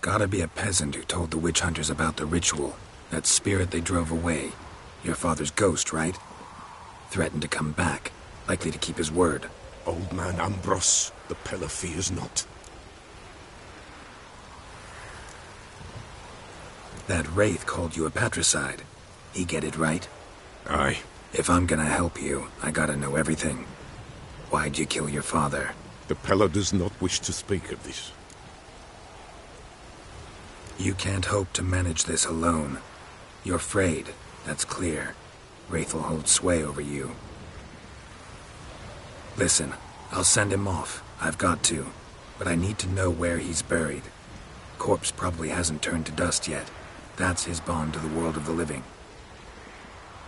S4: Gotta be a peasant who told the witch hunters about the ritual. That spirit they drove away. Your father's ghost, right? Threatened to come back. Likely to keep his word.
S5: Old man Ambros, the Pella fears not.
S4: That wraith called you a patricide. He get it right?
S5: Aye.
S4: If I'm gonna help you, I gotta know everything. Why'd you kill your father?
S5: The Pella does not wish to speak of this.
S4: You can't hope to manage this alone. You're afraid, that's clear. Wraith will hold sway over you. Listen, I'll send him off. I've got to. But I need to know where he's buried. Corpse probably hasn't turned to dust yet. That's his bond to the world of the living.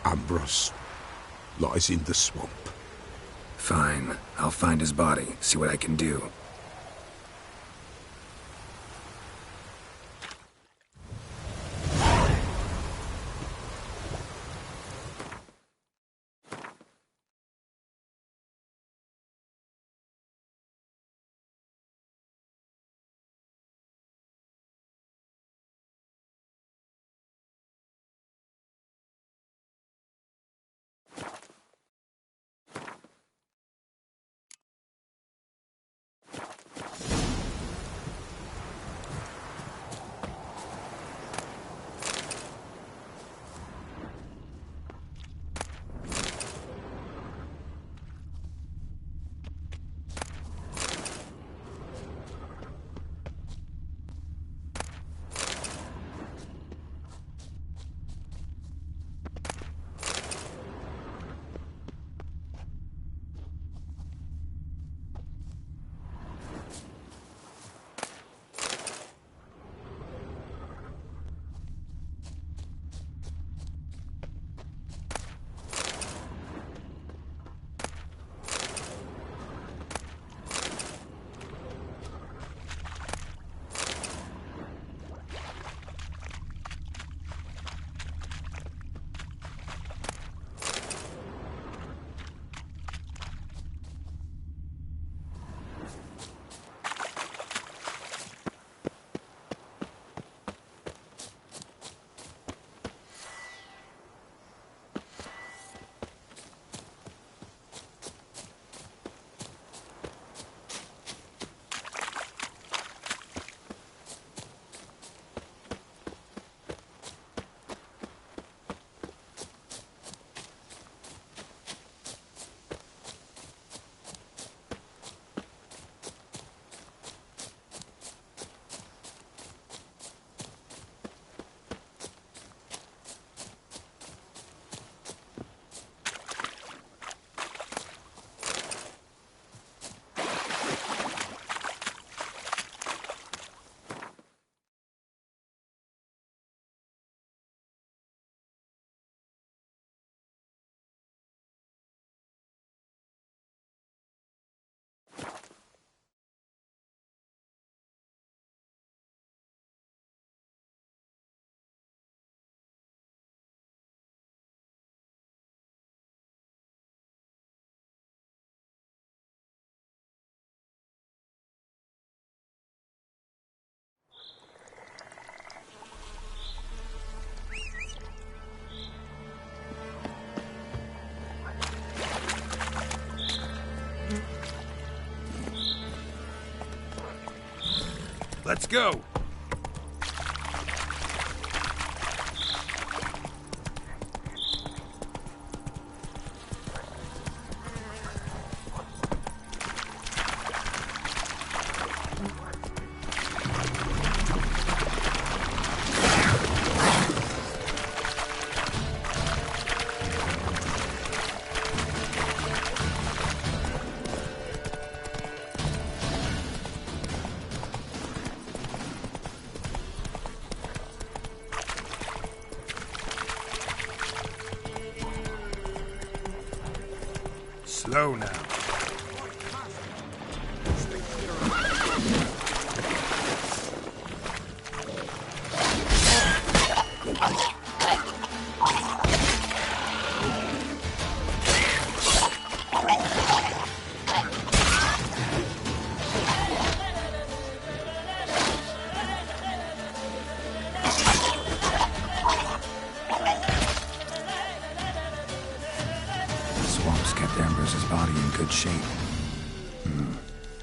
S5: Ambros lies in the swamp.
S4: Fine. I'll find his body, see what I can do. Let's go! Slow now.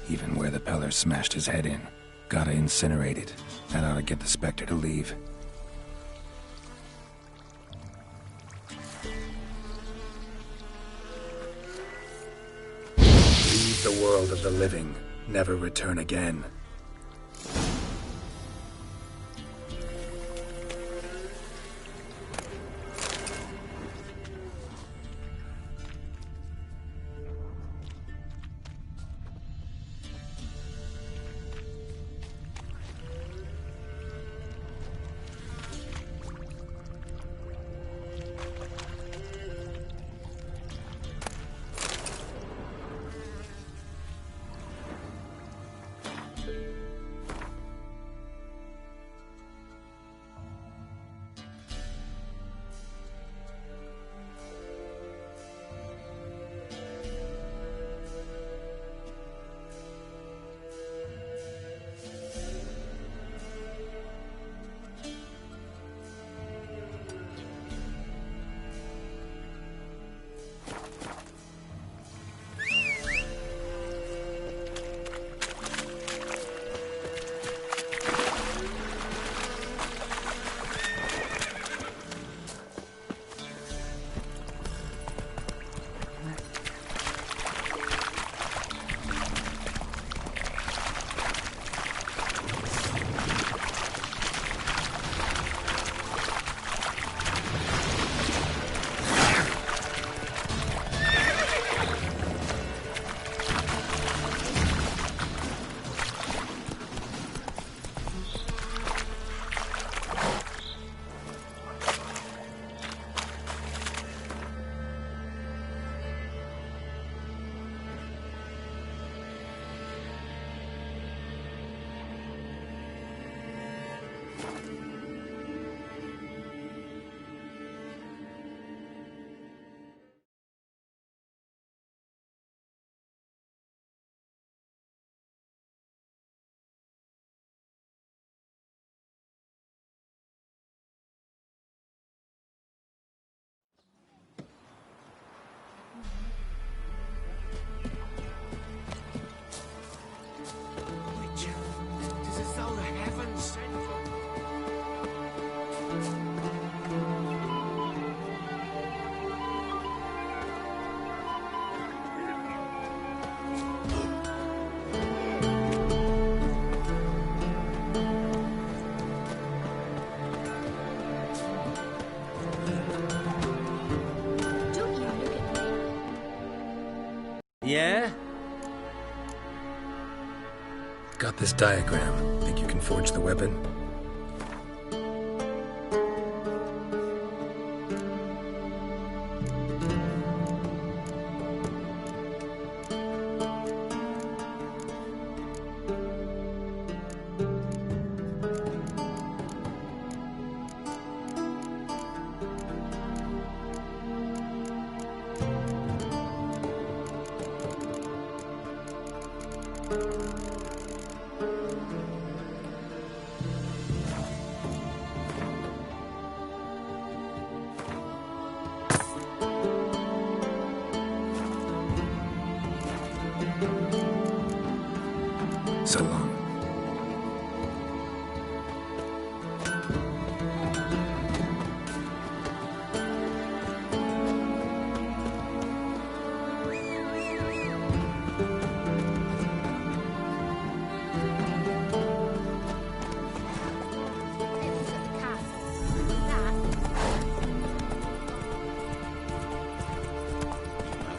S4: Even where the Peller smashed his head in. Gotta incinerate it. That ought to get the Spectre to leave. Leave the world of the living. Never return again.
S6: Yeah?
S4: Got this diagram. Think you can forge the weapon?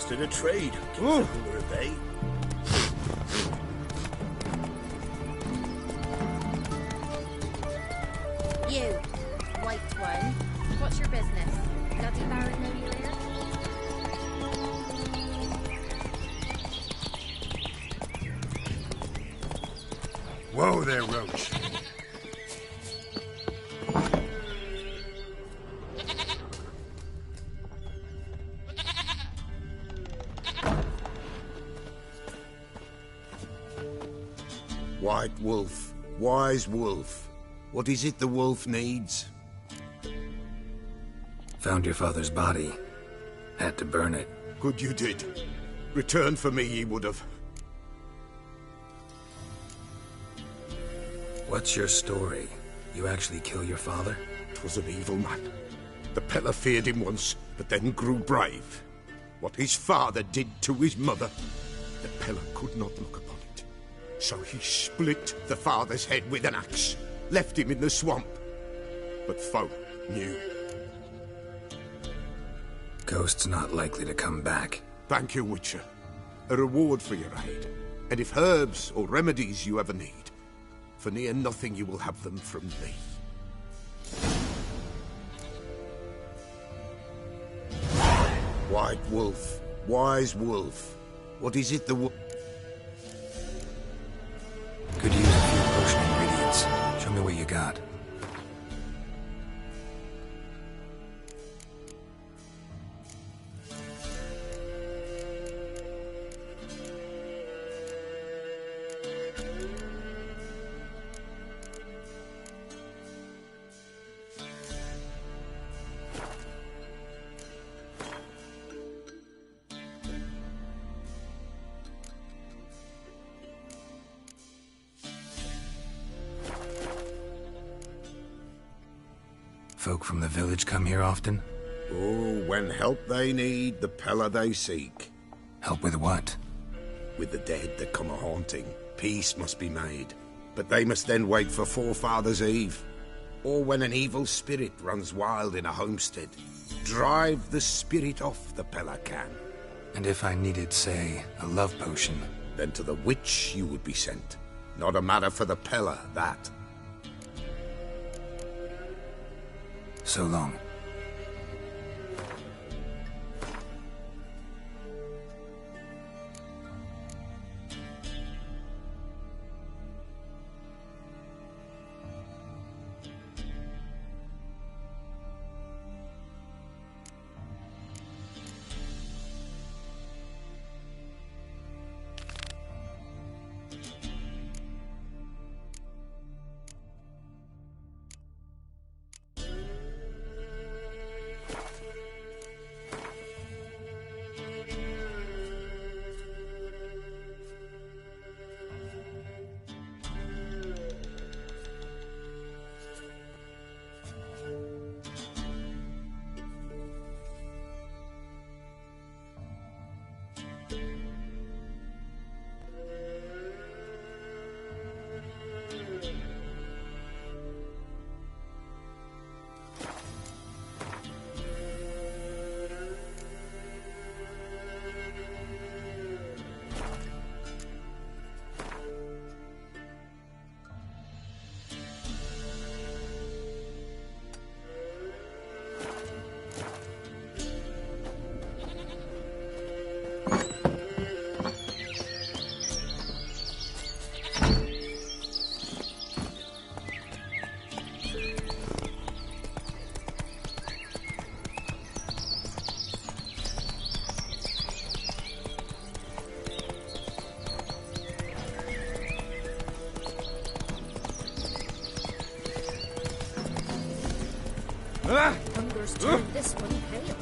S10: Busted a trade. Keeps a hooler at bay.
S3: You, white one. What's your business? Bloody Baron know you're here?
S4: Whoa there, Roach.
S5: White wolf, wise wolf. What is it the wolf needs?
S4: Found your father's body. Had to burn it.
S5: Good you did. Return for me ye would have.
S4: What's your story? You actually kill your father?
S5: 'Twas an evil man. The Pella feared him once, but then grew brave. What his father did to his mother, the Pella could not look upon it. So he split the father's head with an axe, left him in the swamp. But folk knew.
S4: Ghost's not likely to come back.
S5: Thank you, Witcher. A reward for your aid. And if herbs or remedies you ever need, for near nothing you will have them from me. White wolf, wise wolf. What is it the wolf?
S4: Could use a few potion ingredients. Show me what you got. Folk from the village come here often?
S5: Oh, when help they need, the Pella they seek.
S4: Help with what?
S5: With the dead that come a-haunting, peace must be made. But they must then wait for Forefathers' Eve. Or when an evil spirit runs wild in a homestead. Drive the spirit off the Pella can.
S4: And if I needed, say, a love potion?
S5: Then to the witch you would be sent. Not a matter for the Pella, that.
S4: So long.
S11: Hunger's turned this one pale.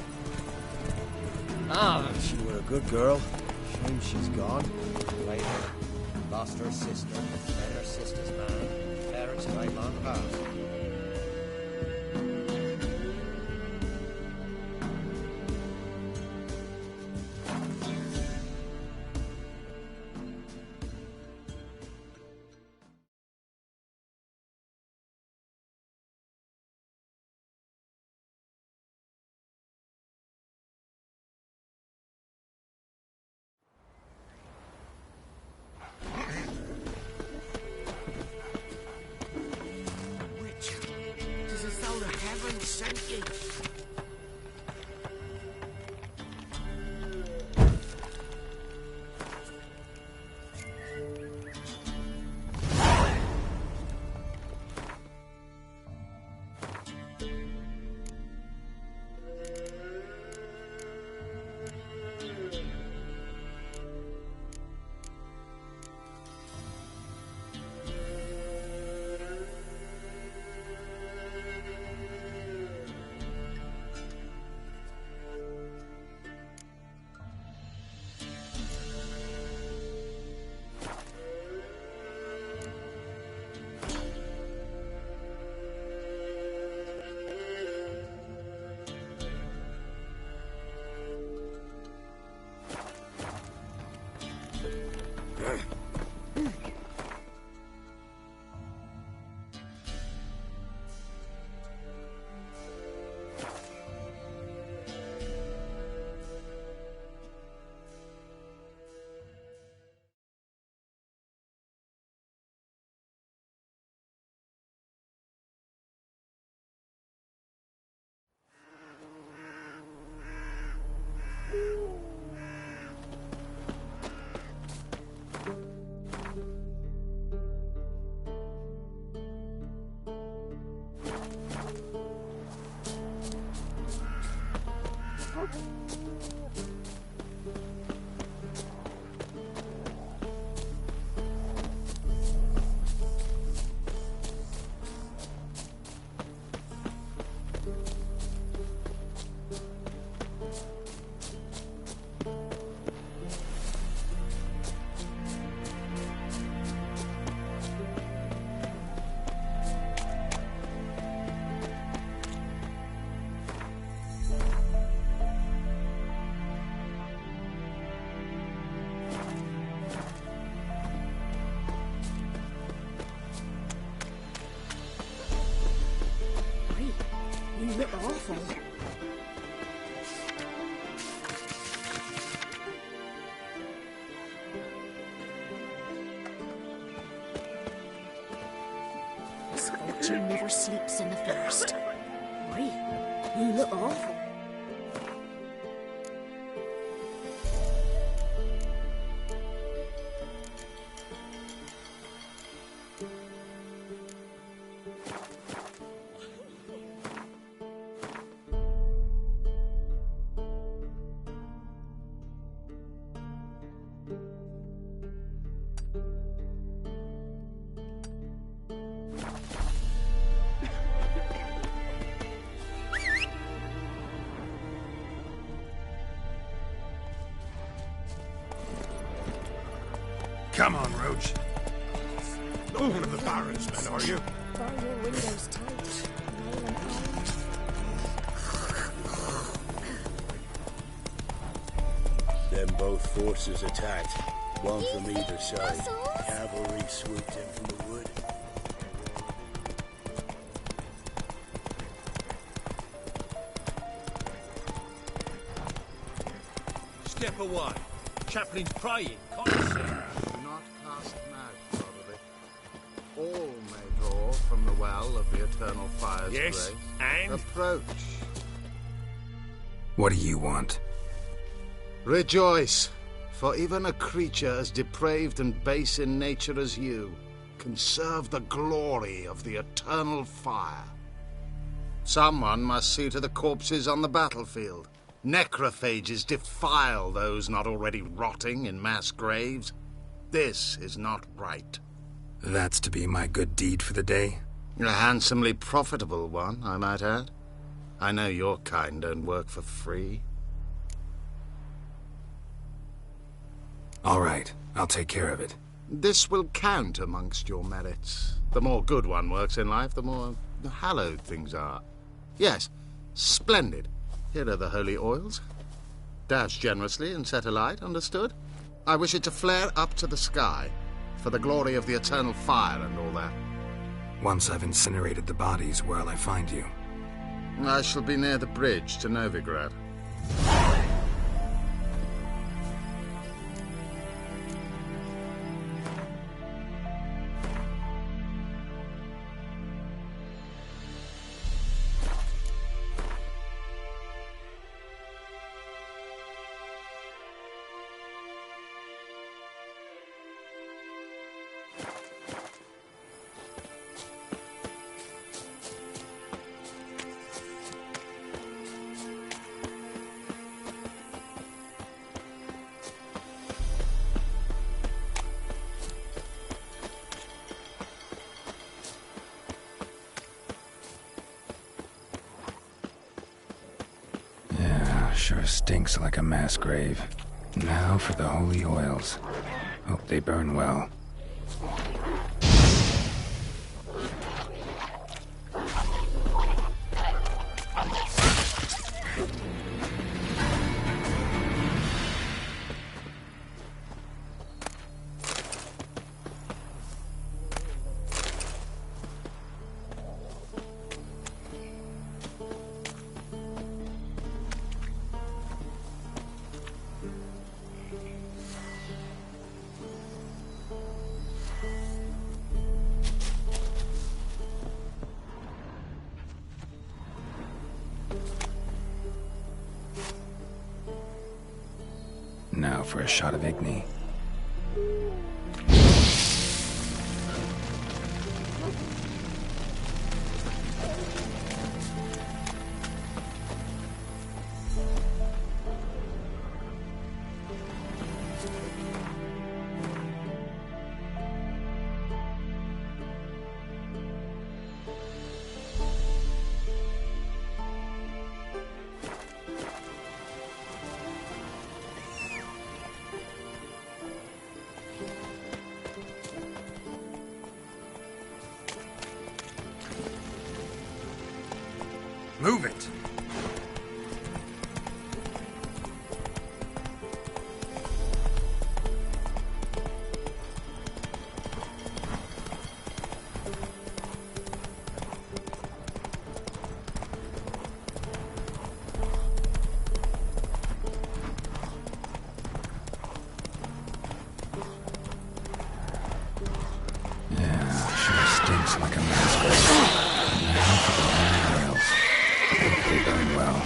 S6: Ah,
S7: She were a good girl. Shame she's gone. Later, lost her sister. Then her sister's man. Parents died long past.
S12: Odin sent ye.
S15: You look awful. This vulture never sleeps in the forest. Why, you look awful.
S5: Come on, Roach. Not one of the Baron's men, are you?
S11: Bar your windows tight. Nail and iron.
S10: Then both forces attacked, one from either side. Cavalry swooped in from the wood.
S6: Step away. Chaplain's praying. Conscience.
S7: Not cast mad, probably. All may draw from the well of the Eternal Fire's
S6: Yes,
S7: grace.
S6: and?
S7: Approach.
S4: What do you want?
S7: Rejoice, for even a creature as depraved and base in nature as you can serve the glory of the Eternal Fire. Someone must see to the corpses on the battlefield. Necrophages defile those not already rotting in mass graves. This is not right.
S4: That's to be my good deed for the day?
S7: A handsomely profitable one, I might add. I know your kind don't work for free.
S4: All right, I'll take care of it.
S7: This will count amongst your merits. The more good one works in life, the more hallowed things are. Yes, splendid. Here are the holy oils. Dash generously and set alight, understood? I wish it to flare up to the sky, for the glory of the Eternal Fire and all that.
S4: Once I've incinerated the bodies, where'll I find you?
S7: I shall be near the bridge to Novigrad.
S1: Sure stinks like a mass grave. Now for the holy oils. Hope they burn well. Now for a shot of Igni.
S4: Move it!
S1: Yeah, sure stinks like a mass grave. Now for the holy oils. Hope they burn well.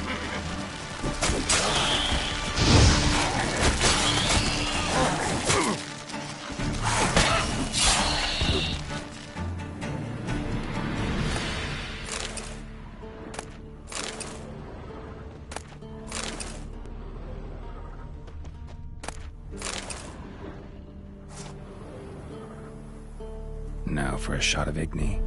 S1: Now for a shot of Igni.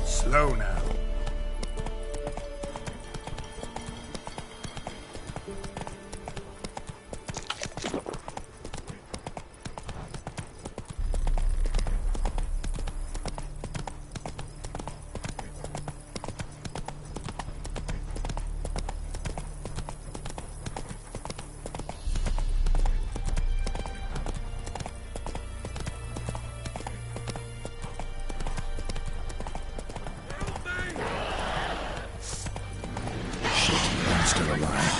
S4: Slow now. Still alive.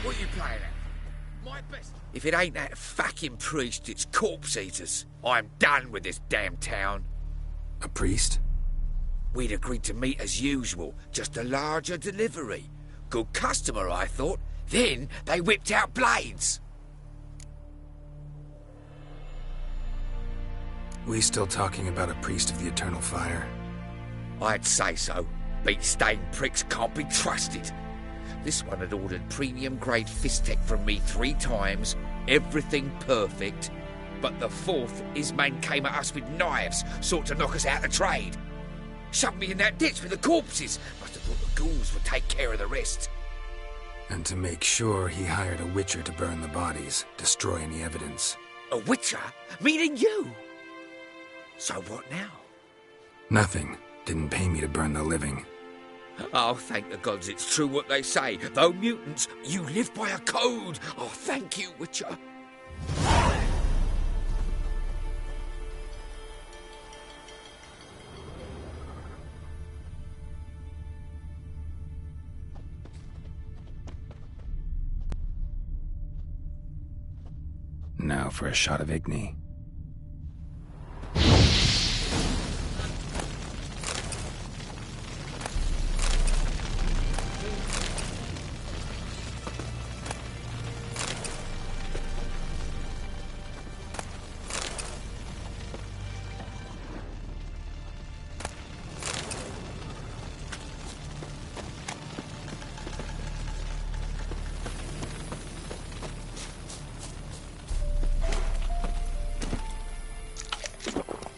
S16: What are you playing at? My best. If it ain't that fucking priest, it's corpse eaters. I'm done with this damn town.
S4: A priest?
S16: We'd agreed to meet as usual, just a larger delivery. Good customer, I thought. Then they whipped out blades.
S4: We still talking about a priest of the Eternal Fire?
S16: I'd say so. Beat-stained pricks can't be trusted. This one had ordered premium-grade fist-tech from me 3 times, everything perfect. But the 4th, his men came at us with knives, sought to knock us out of trade. Shoved me in that ditch with the corpses. Must have thought the ghouls would take care of the rest.
S4: And to make sure, he hired a witcher to burn the bodies, destroy any evidence.
S16: A witcher? Meaning you? So what now?
S4: Nothing. Didn't pay me to burn the living.
S16: Oh, thank the gods it's true what they say. Though mutants, you live by a code. Oh, thank you, Witcher.
S1: Now for a shot of Igni.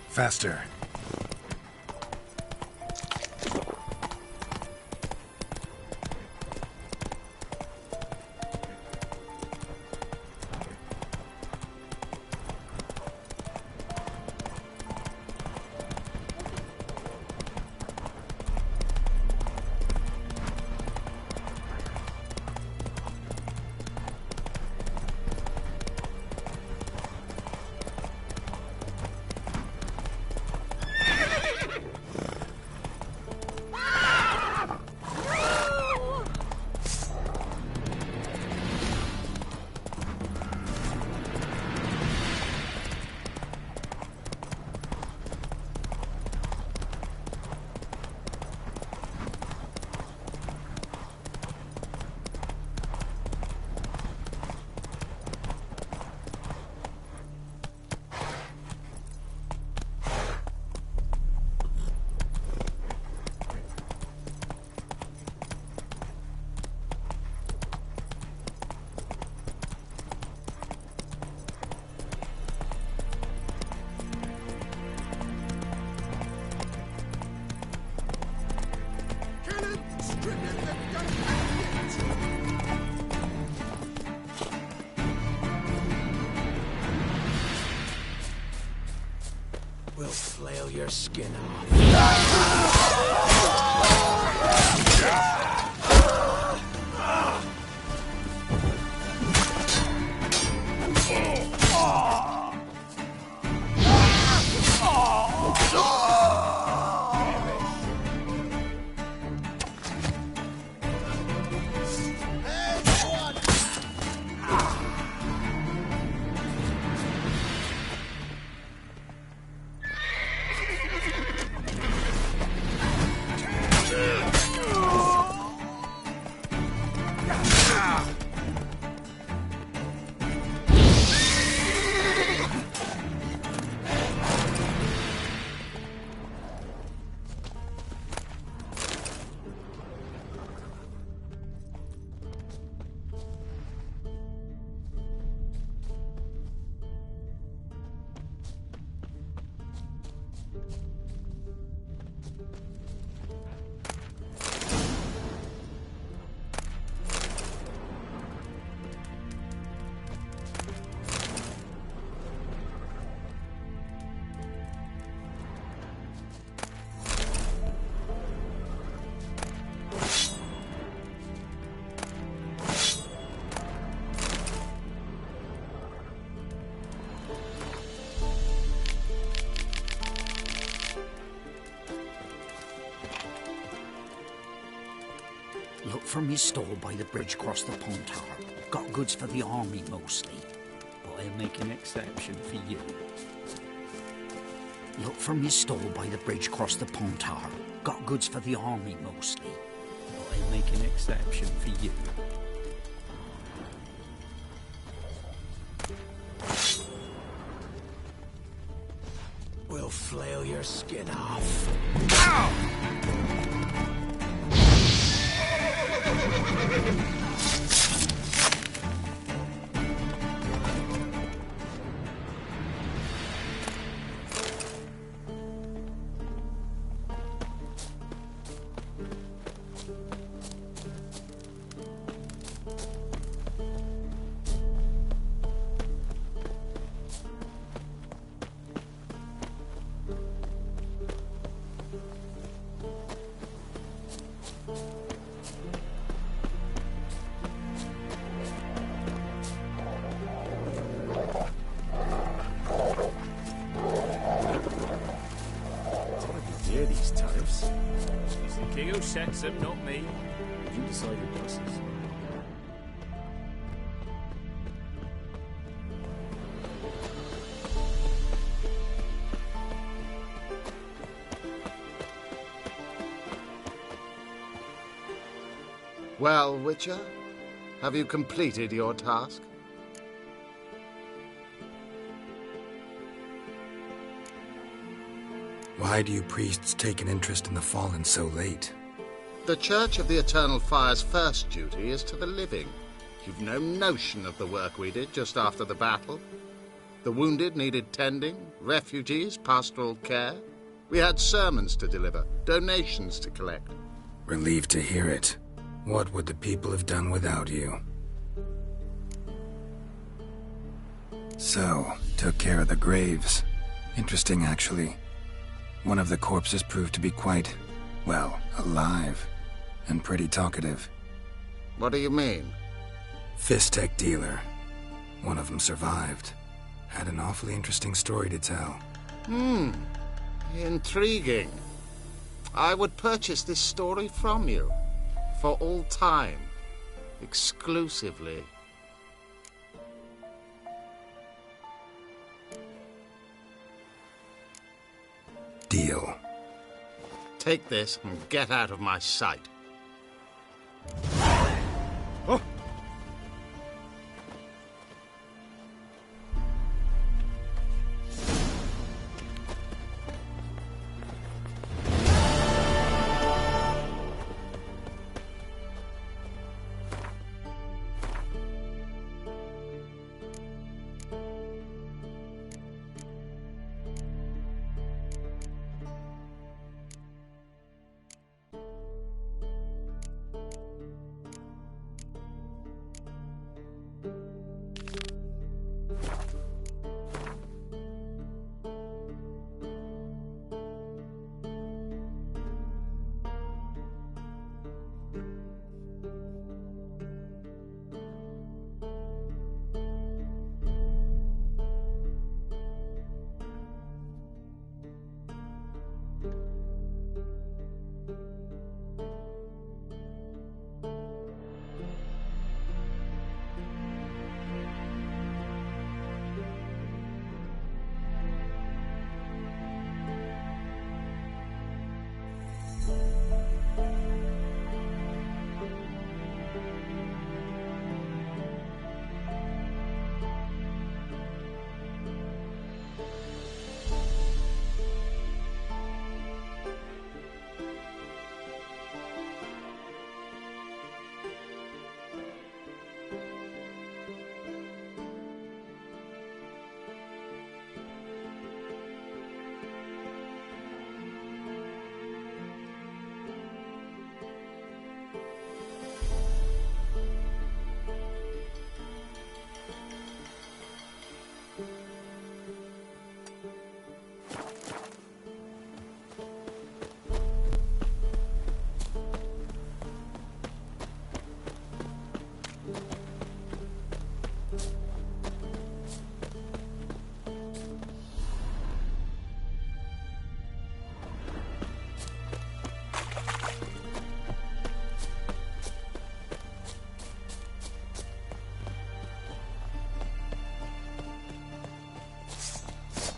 S4: Faster.
S9: We'll flail your skin off. Look for me stall by the bridge across the Pontar. Got goods for the army mostly, but I'll make an exception for you. Look for me stall by the bridge across the Pontar. Got goods for the army mostly, but I'll make an exception for you. We'll flail your skin off. Ow!
S17: sets them, not me. You decided, bosses.
S18: Well, Witcher, have you completed your task?
S4: Why do you priests take an interest in the fallen so late?
S18: The Church of the Eternal Fire's first duty is to the living. You've no notion of the work we did just after the battle. The wounded needed tending, refugees, pastoral care. We had sermons to deliver, donations to collect.
S4: Relieved to hear it. What would the people have done without you? So, took care of the graves. Interesting, actually. One of the corpses proved to be quite, well, alive. And pretty talkative.
S18: What do you mean?
S4: Fistech dealer. One of them survived. Had an awfully interesting story to tell.
S18: Intriguing. I would purchase this story from you. For all time. Exclusively.
S4: Deal.
S18: Take this and get out of my sight.
S2: Oh!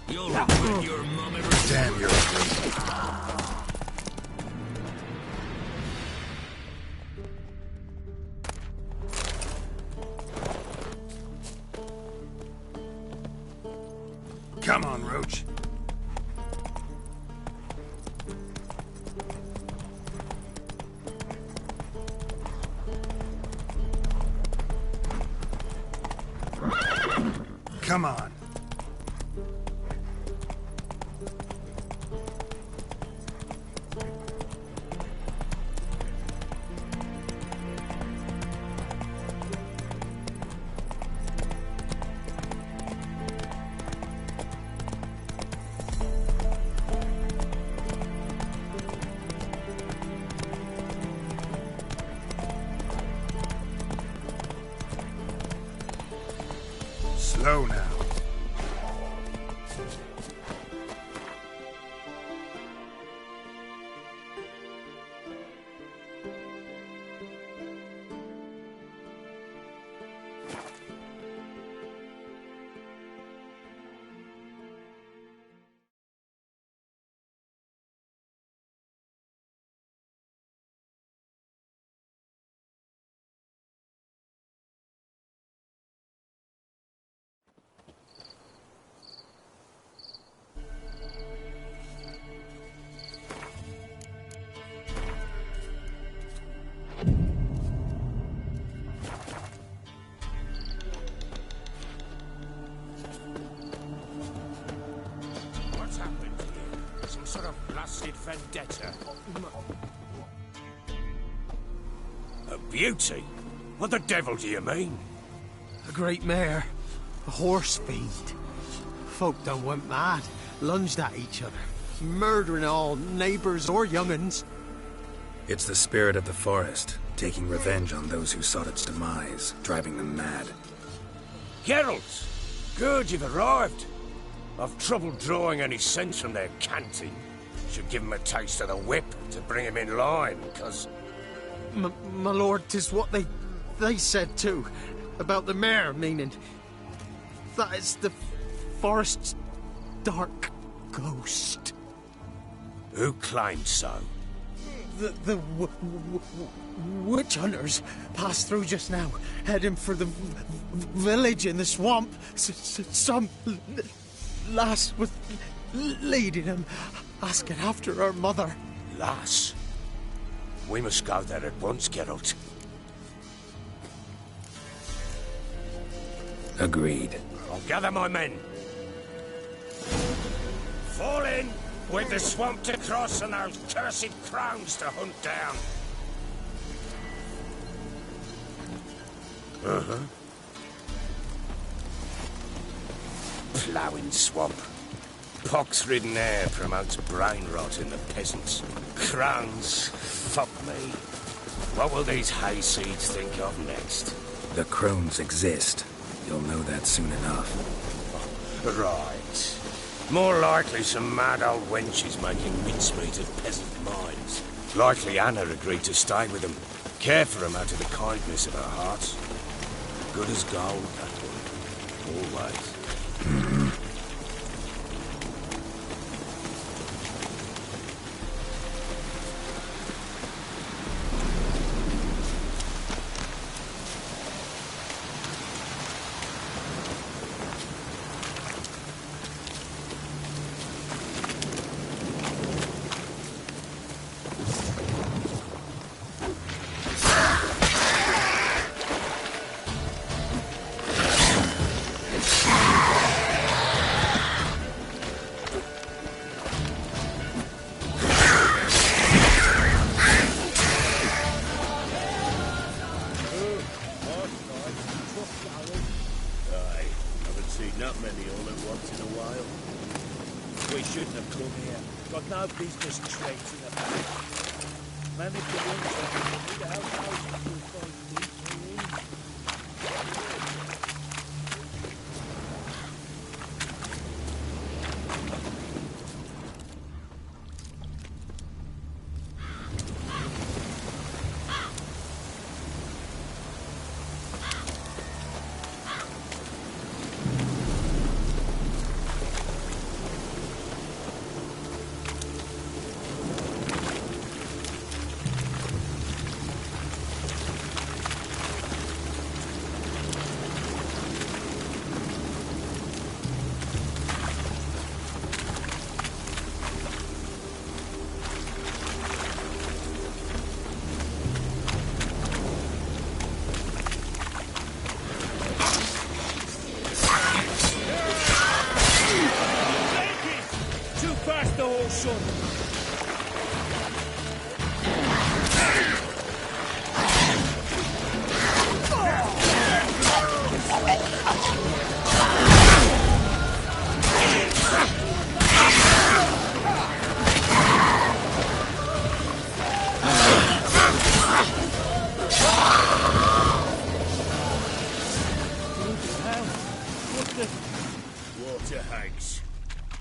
S12: You'll regret your mum ever...
S4: Damn, you're crazy.
S1: Come on, Roach. Come on. Slow now.
S19: vendetta. A beauty? What the devil do you mean?
S7: A great mare. A horse fiend. Folk done went mad. Lunged at each other. Murdering all neighbours or young'uns.
S4: It's the spirit of the forest, taking revenge on those who sought its demise, driving them mad.
S19: Geralt! Good, you've arrived. I've trouble drawing any sense from their canting. Should give him a taste of the whip to bring him in line, because...
S7: My lord, 'tis what they said too. About the mare, meaning... that is the forest's dark ghost.
S19: Who claimed so?
S7: The witch hunters passed through just now, heading for the village in the swamp. Some lass was leading them, asking after her mother.
S19: Lass? We must go there at once, Geralt.
S4: Agreed.
S19: I'll gather my men. Fall in! With the swamp to cross and those cursed crones to hunt down. Ploughing swamp. Pox-ridden air promotes brain rot in the peasants. Crones, fuck me. What will these hayseeds think of next?
S4: The crones exist. You'll know that soon enough.
S19: Right. More likely some mad old wenches making mincemeat of peasant minds. Likely Anna agreed to stay with them, care for them out of the kindness of her heart. Good as gold, that one. Always.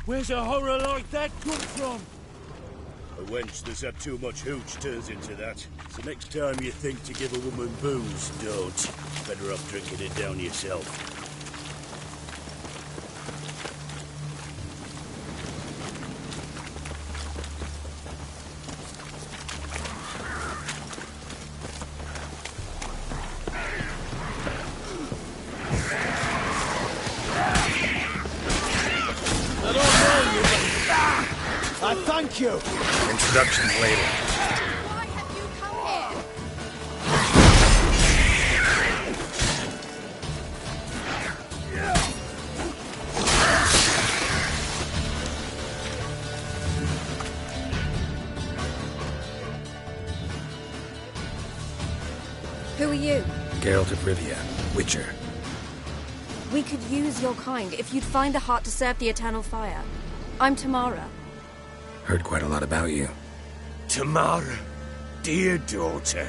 S19: Where's a horror like that come from?
S10: A wench that's had too much hooch turns into that. So next time you think to give a woman booze, don't. Better off drinking it down yourself.
S7: Thank you.
S4: Introductions later.
S15: Why have you come here?
S20: Who are you?
S4: Geralt of Rivia, Witcher.
S20: We could use your kind if you'd find the heart to serve the Eternal Fire. I'm Tamara.
S4: Heard quite a lot about you.
S19: Tamara, dear daughter,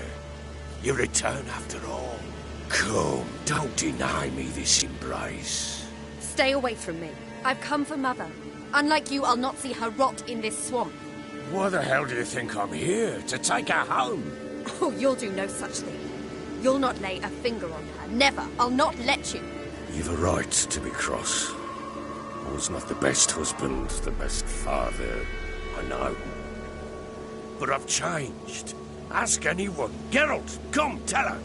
S19: you return after all. Come, don't deny me this embrace.
S20: Stay away from me. I've come for Mother. Unlike you, I'll not see her rot in this swamp.
S19: Why the hell do you think I'm here? To take her home?
S20: Oh, you'll do no such thing. You'll not lay a finger on her. Never. I'll not let you.
S19: You've a right to be cross. I was not the best husband, the best father, I know. But I've changed. Ask anyone. Geralt, come, tell her.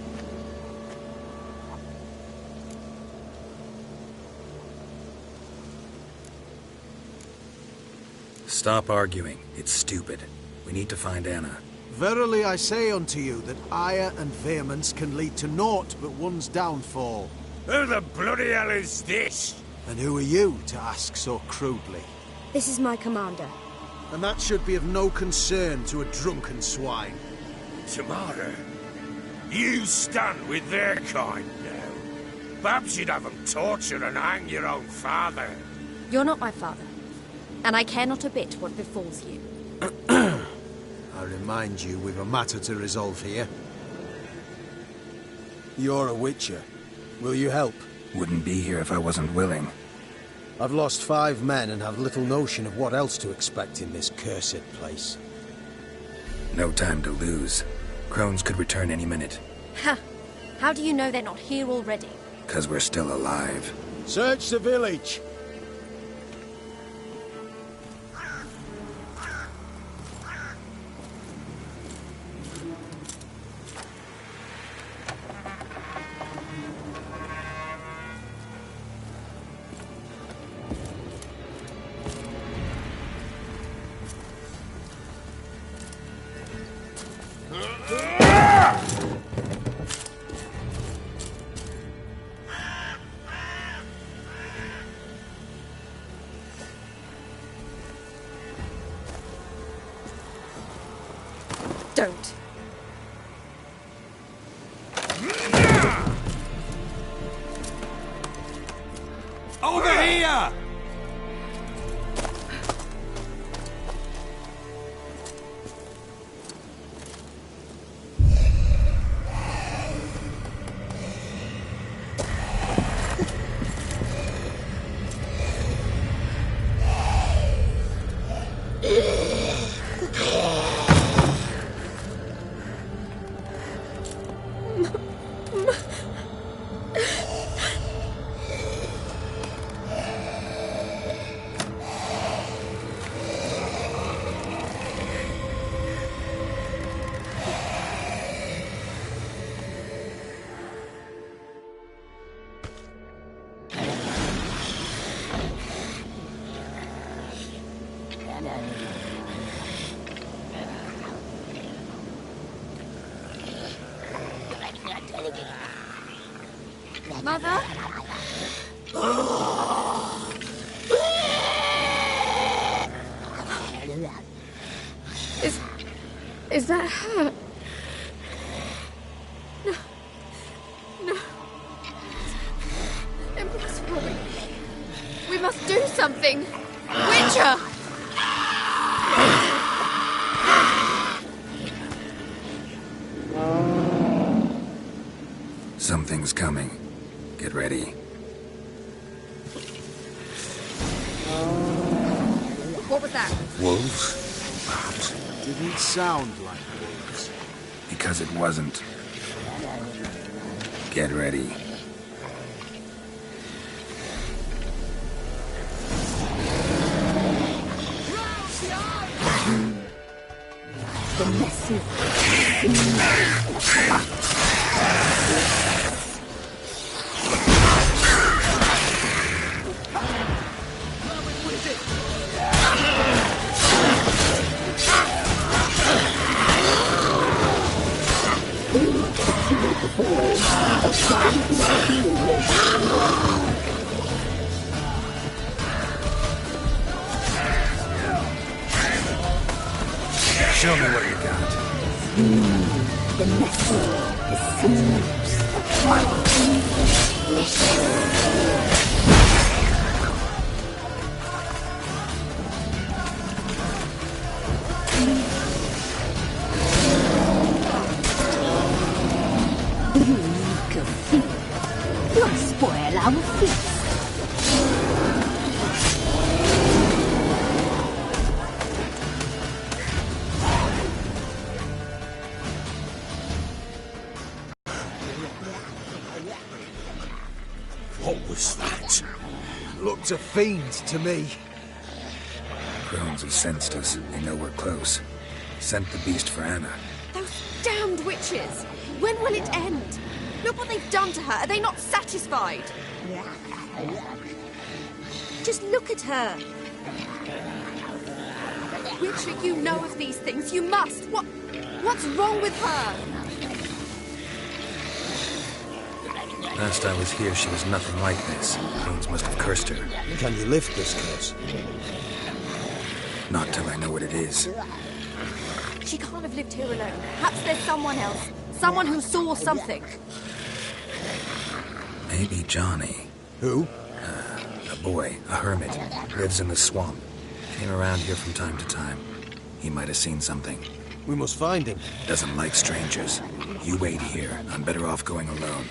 S4: Stop arguing. It's stupid. We need to find Anna.
S7: Verily I say unto you that ire and vehemence can lead to naught but one's downfall.
S19: Who the bloody hell is this?
S7: And who are you to ask so crudely?
S20: This is my commander.
S7: And that should be of no concern to a drunken swine.
S19: Tamara, you stand with their kind now. Perhaps you'd have them torture and hang your own father.
S20: You're not my father. And I care not a bit what befalls you.
S7: I remind you, we've a matter to resolve here. You're a Witcher. Will you help?
S4: Wouldn't be here if I wasn't willing.
S7: I've lost 5 men and have little notion of what else to expect in this cursed place.
S4: No time to lose. Crones could return any minute.
S20: Ha! How do you know they're not here already?
S4: 'Cause we're still alive.
S7: Search the village!
S20: Don't.
S12: Over here!
S20: Mother? Is that her? No. No. It's impossible. We must do something. Witcher!
S4: Something's coming. Get ready.
S20: What was that?
S4: Wolves?
S7: Didn't sound like wolves.
S4: Because it wasn't. Get ready.
S15: The message.
S4: Show me what you got.
S15: The message. You'll spoil our feast.
S19: What was that?
S7: Looked a fiend to me.
S4: Crones have sensed us. They know we're close. Sent the beast for Anna.
S20: Those damned witches! When will it end? Look what they've done to her. Are they not satisfied? Just look at her. Witcher, you know of these things. You must. What's wrong with her?
S4: Last I was here, she was nothing like this. Crones must have cursed her.
S7: Can you lift this curse?
S4: Not till I know what it is.
S20: She can't have lived here alone. Perhaps there's someone else. Someone who saw something.
S4: Maybe Johnny.
S7: Who?
S4: A boy, a hermit. Lives in the swamp. Came around here from time to time. He might have seen something.
S7: We must find him.
S4: Doesn't like strangers. You wait here. I'm better off going alone.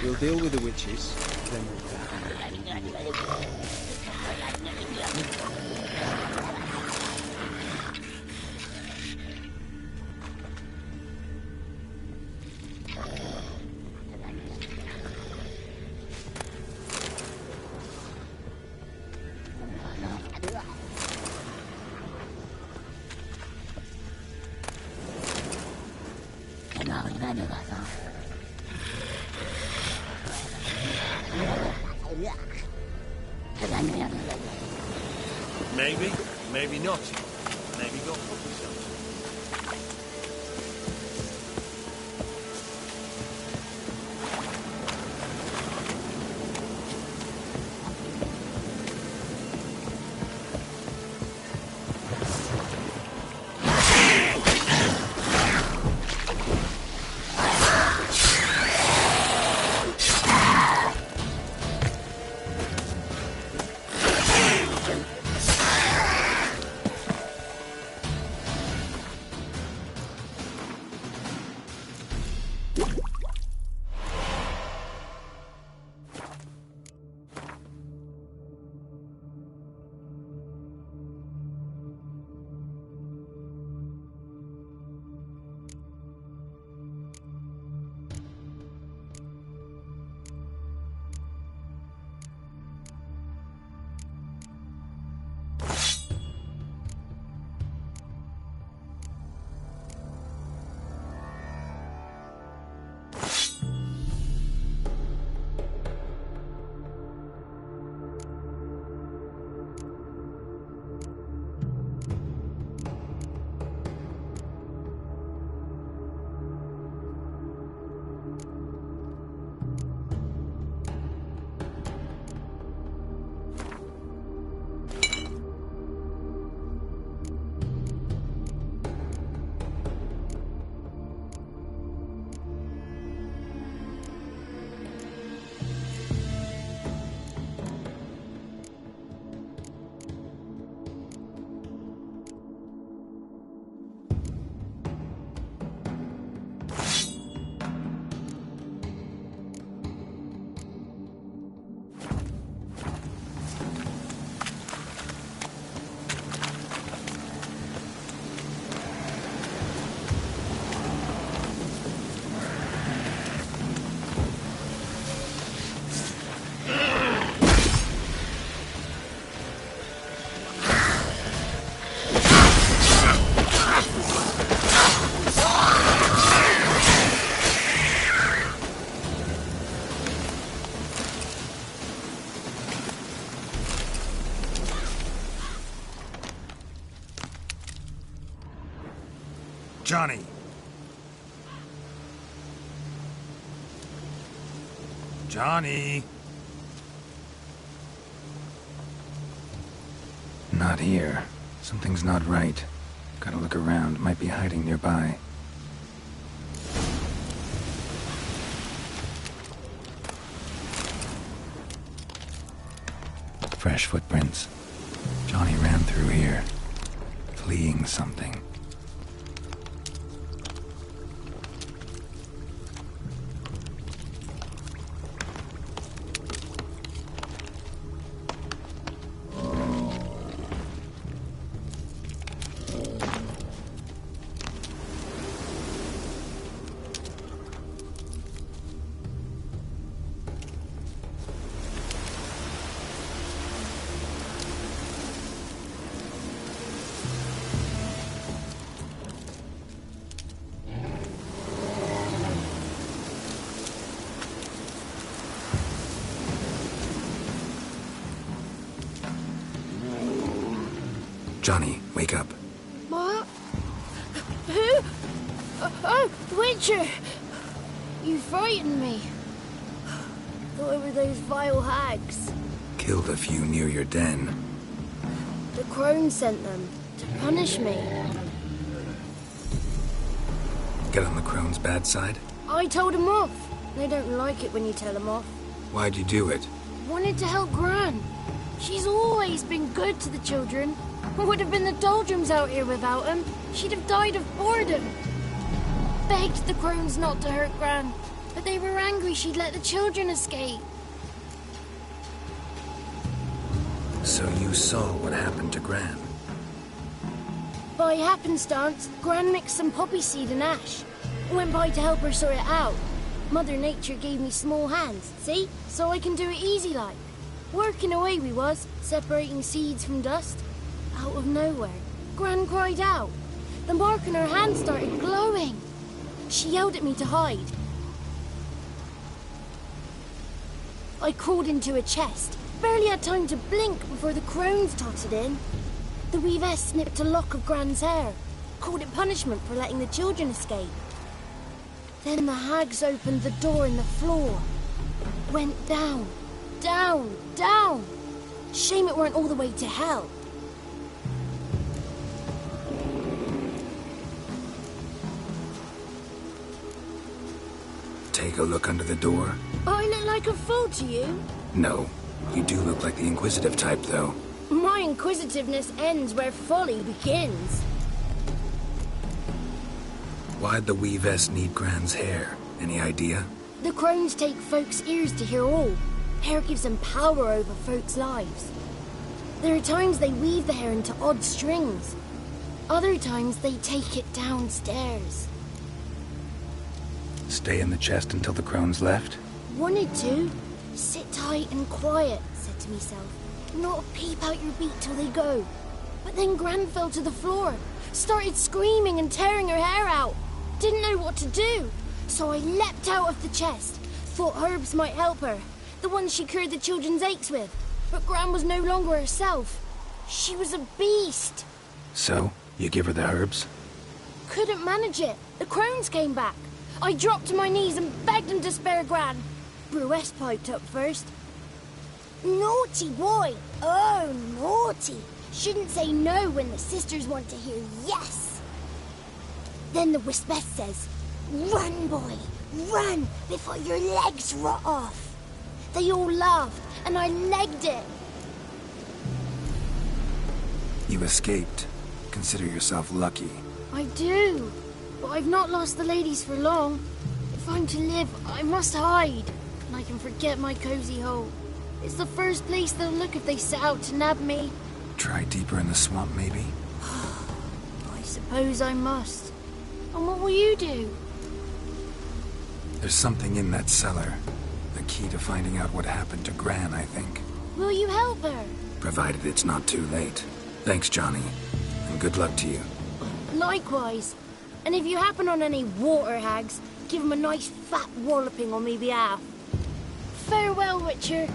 S7: We'll deal with the witches, then
S6: Maybe, maybe not. Maybe go.
S4: Johnny! Johnny! Not here. Something's not right.
S1: Gotta look around. Might be hiding nearby. Fresh footprints. Johnny ran through here, fleeing something. Johnny, wake up.
S11: What? Who? Oh, Witcher! You frightened me. Thought it were those vile hags.
S4: Killed a few near your den.
S11: The crone sent them to punish me.
S4: Get on the crone's bad side?
S11: I told them off. They don't like it when you tell them off.
S4: Why'd you do it?
S11: Wanted to help Gran. She's always been good to the children. Would have been the doldrums out here without him. She'd have died of boredom. Begged the crones not to hurt Gran, but they were angry she'd let the children escape.
S4: So you saw what happened to Gran?
S11: By happenstance, Gran mixed some poppy seed and ash. Went by to help her sort it out. Mother Nature gave me small hands, see? So I can do it easy like. Working away we was, separating seeds from dust. Out of nowhere, Gran cried out. The mark on her hand started glowing. She yelled at me to hide. I crawled into a chest. Barely had time to blink before the crones totted in. The weavess snipped a lock of Gran's hair. Called it punishment for letting the children escape. Then the hags opened the door in the floor. Went down, down, down. Shame it weren't all the way to hell.
S4: Take a look under the door?
S11: I look like a fool to you?
S4: No. You do look like the inquisitive type, though.
S11: My inquisitiveness ends where folly begins.
S4: Why'd the weavess need Gran's hair? Any idea?
S11: The crones take folks' ears to hear all. Hair gives them power over folks' lives. There are times they weave the hair into odd strings. Other times they take it downstairs.
S1: Stay in the chest until the crones left?
S11: Wanted to. Sit tight and quiet, said to myself. Not peep out your beat till they go. But then Gran fell to the floor. Started screaming and tearing her hair out. Didn't know what to do. So I leapt out of the chest. Thought herbs might help her. The ones she cured the children's aches with. But Gran was no longer herself. She was a beast.
S1: So, you give her the herbs?
S11: Couldn't manage it. The crones came back. I dropped to my knees and begged them to spare Gran. Bruess piped up first. Naughty boy! Oh, naughty! Shouldn't say no when the sisters want to hear yes! Then the Wispess says, run, boy, run, before your legs rot off. They all laughed, and I legged it.
S4: You escaped. Consider yourself lucky.
S11: I do, but I've not lost the ladies for long. If I'm to live, I must hide, and I can forget my cozy hole. It's the first place they'll look if they set out to nab me.
S4: Try deeper in the swamp, maybe?
S11: I suppose I must. And what will you do?
S4: There's something in that cellar. The key to finding out what happened to Gran, I think.
S11: Will you help her?
S4: Provided it's not too late. Thanks, Johnny. And good luck to you.
S11: Likewise. And if you happen on any water hags, give them a nice fat walloping on me behalf. Farewell, Witcher.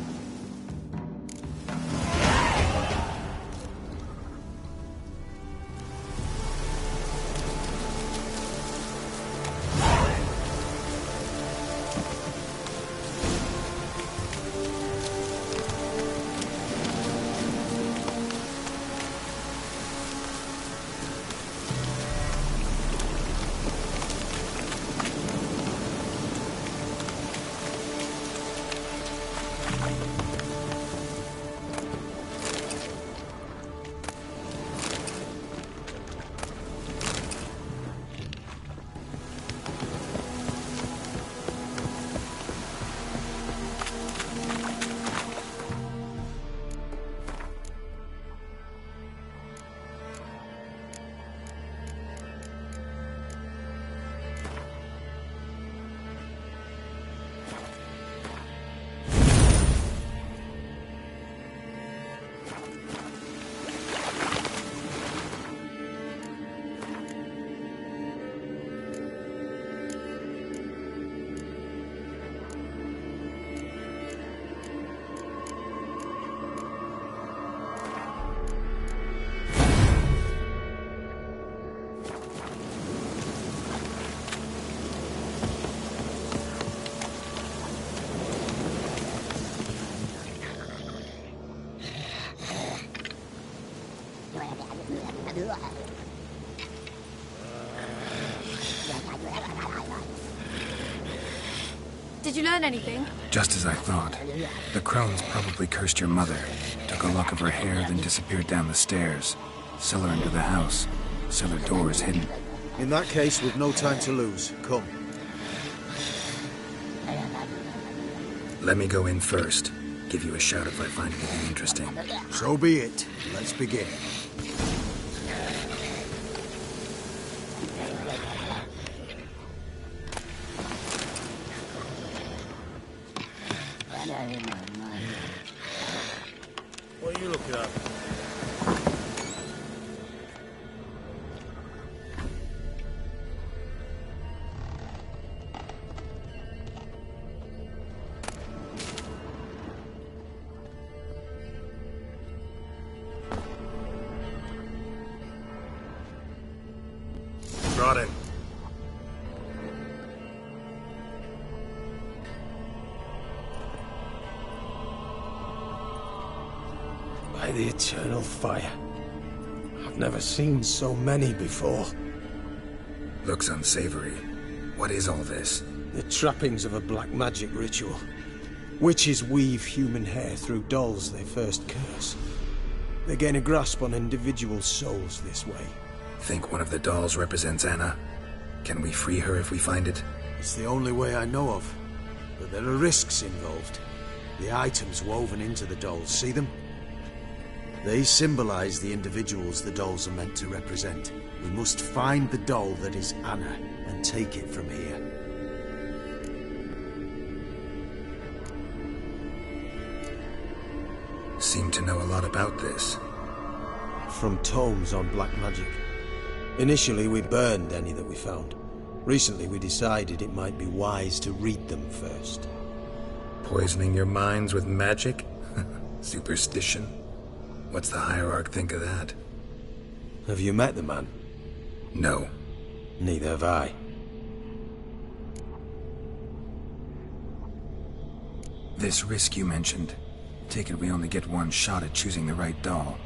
S11: Did you learn anything?
S4: Just as I thought. The crones probably cursed your mother, took a lock of her hair, then disappeared down the stairs. Cellar into the house. Cellar door is hidden.
S7: In that case, we've no time to lose. Come.
S4: Let me go in first. Give you a shout if I find anything interesting.
S7: So be it. Let's begin.
S19: What are you looking at? Brought in.
S6: By the eternal fire. I've never seen so many before.
S4: Looks unsavory. What is all this?
S6: The trappings of a black magic ritual. Witches weave human hair through dolls they first curse. They gain a grasp on individual souls this way.
S4: Think one of the dolls represents Anna? Can we free her if we find it?
S7: It's the only way I know of. But there are risks involved. The items woven into the dolls, see them? They symbolize the individuals the dolls are meant to represent. We must find the doll that is Anna and take it from here.
S4: Seem to know a lot about this.
S6: From tomes on black magic. Initially, we burned any that we found. Recently, we decided it might be wise to read them first.
S4: Poisoning your minds with magic? Superstition? What's the Hierarch think of that?
S6: Have you met the man?
S4: No.
S6: Neither have I.
S4: This risk you mentioned. Take it we only get one shot at choosing the right doll.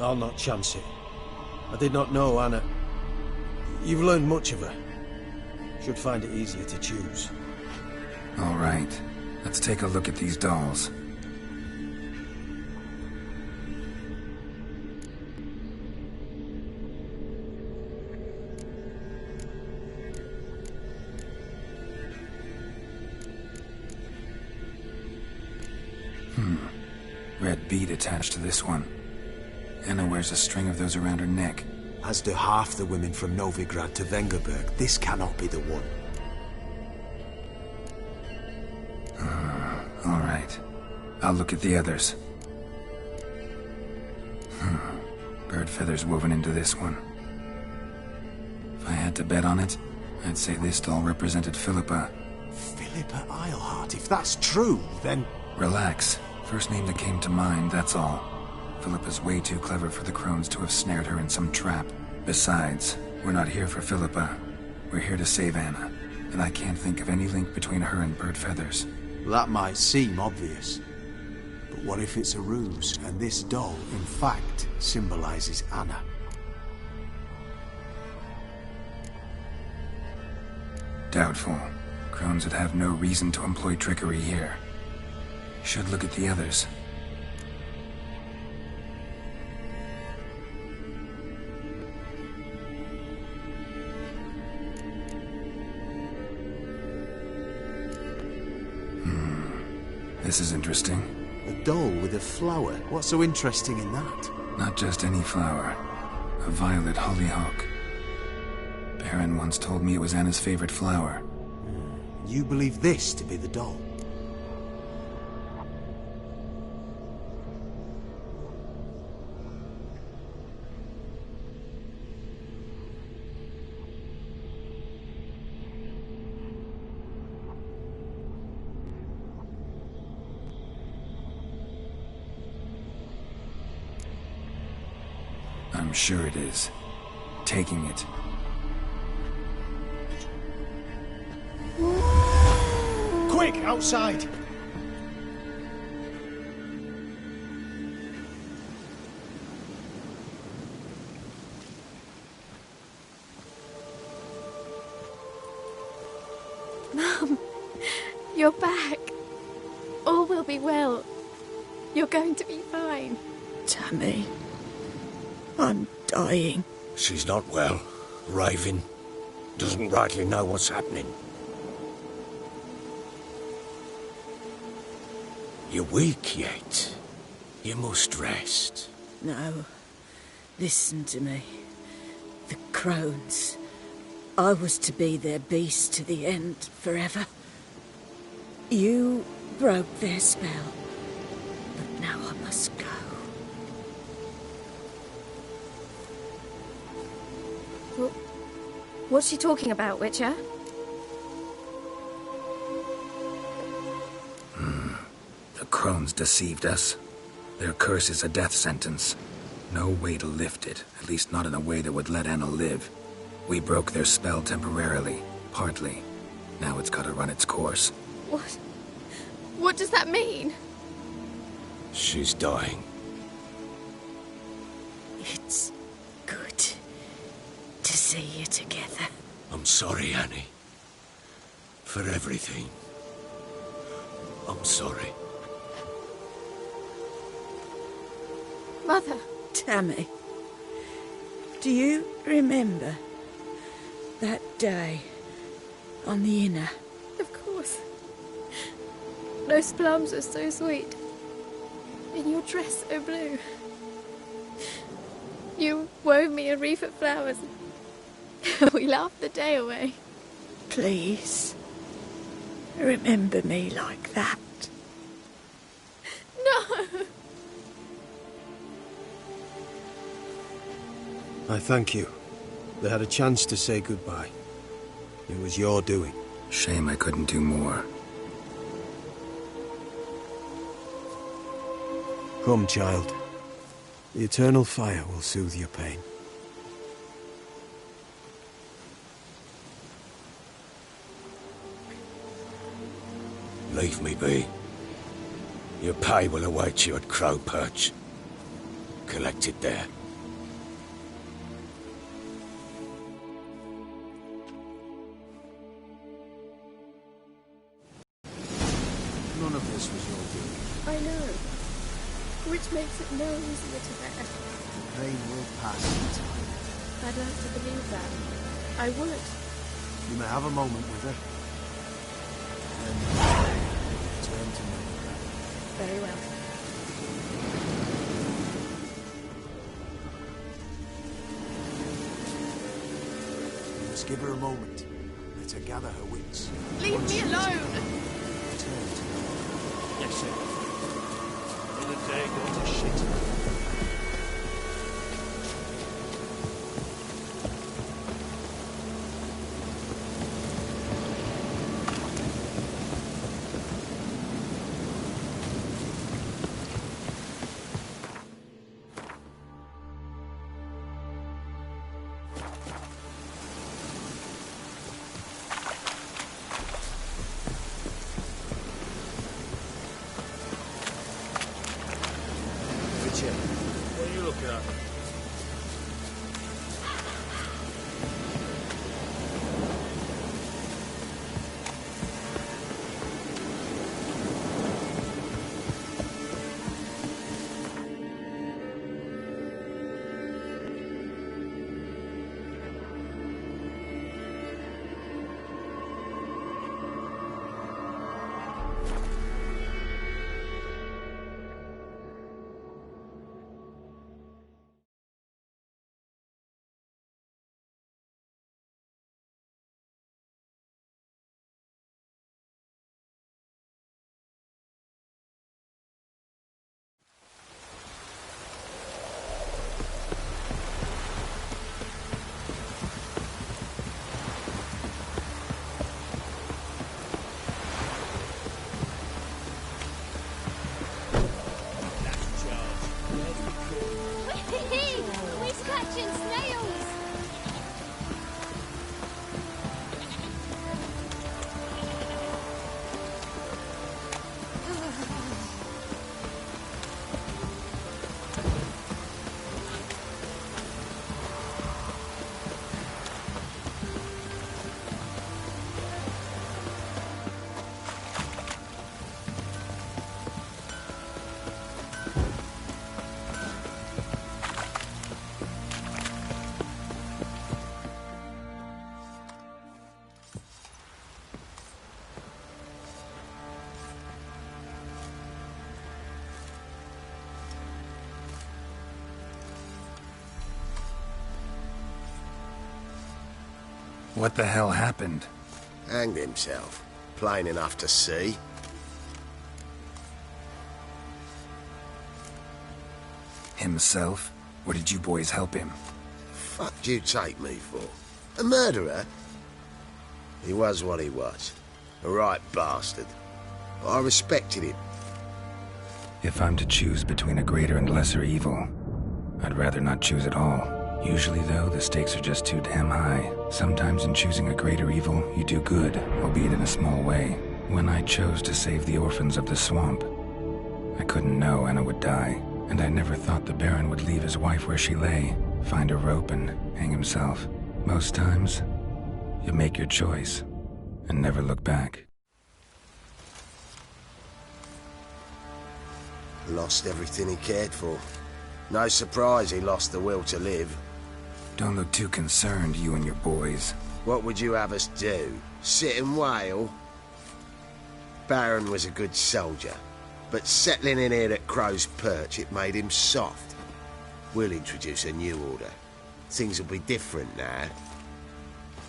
S6: I'll not chance it. I did not know Anna. You've learned much of her. Should find it easier to choose.
S4: All right. Let's take a look at these dolls. Red bead attached to this one. Anna wears a string of those around her neck.
S7: As do half the women from Novigrad to Vengerberg. This cannot be the one.
S4: All right. I'll look at the others. Bird feathers woven into this one. If I had to bet on it, I'd say this doll represented Philippa.
S7: Philippa Eilhart, if that's true, then...
S4: Relax. First name that came to mind, that's all. Philippa's way too clever for the crones to have snared her in some trap. Besides, we're not here for Philippa. We're here to save Anna. And I can't think of any link between her and bird feathers.
S7: That might seem obvious. But what if it's a ruse, and this doll, in fact, symbolizes Anna?
S4: Doubtful. Crones would have no reason to employ trickery here. Should look at the others. This is interesting.
S7: A doll with a flower. What's so interesting in that?
S4: Not just any flower. A violet hollyhock. Baron once told me it was Anna's favorite flower.
S7: You believe this to be the doll?
S4: I'm sure it is. Taking it.
S7: Quick, outside!
S11: Mum, you're back. All will be well. You're going to be fine.
S21: Tammy, I'm dying.
S19: She's not well. Raving. Doesn't rightly know what's happening. You're weak yet. You must rest.
S21: No. Listen to me. The crones. I was to be their beast to the end, forever. You broke their spell. But now I must go.
S11: What's she talking about, Witcher?
S4: The crones deceived us. Their curse is a death sentence. No way to lift it, at least not in a way that would let Anna live. We broke their spell temporarily, partly. Now it's gotta run its course.
S11: What? What does that mean?
S19: She's dying.
S21: It's good to see you together.
S19: I'm sorry, Annie. For everything. I'm sorry.
S11: Mother.
S21: Tammy, do you remember that day on the Inner?
S11: Of course. Those plums are so sweet. And your dress so blue. You wove me a wreath of flowers. We laughed the day away.
S21: Please, remember me like that.
S11: No!
S22: I thank you. They had a chance to say goodbye. It was your doing.
S4: Shame I couldn't do more.
S22: Come, child. The eternal fire will soothe your pain.
S19: Leave me be. Your pay will await you at Crow Perch. Collect it there.
S22: None of this was your doing.
S11: I know. Which makes it no easier to bear.
S22: The pain will pass in time.
S11: I'd like to believe that. I would.
S22: You may have a moment with her. Then turn to me.
S11: Very well.
S22: You must give her a moment. Let her gather her wits.
S11: Leave me alone!
S22: Turn to me.
S17: Yes, sir. Another day gone to shit. What are you looking at?
S4: What the hell happened?
S10: Hanged himself. Plain enough to see.
S4: Himself? Or did you boys help him?
S10: Fuck do you take me for? A murderer? He was what he was. A right bastard. But I respected him.
S4: If I'm to choose between a greater and lesser evil, I'd rather not choose at all. Usually, though, the stakes are just too damn high. Sometimes in choosing a greater evil, you do good, albeit in a small way. When I chose to save the orphans of the swamp, I couldn't know Anna would die, and I never thought the Baron would leave his wife where she lay, find a rope and hang himself. Most times, you make your choice and never look back.
S10: Lost everything he cared for. No surprise he lost the will to live.
S4: Don't look too concerned, you and your boys.
S10: What would you have us do? Sit and wail? Baron was a good soldier, but settling in here at Crow's Perch, it made him soft. We'll introduce a new order. Things will be different now.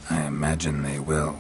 S4: I imagine they will.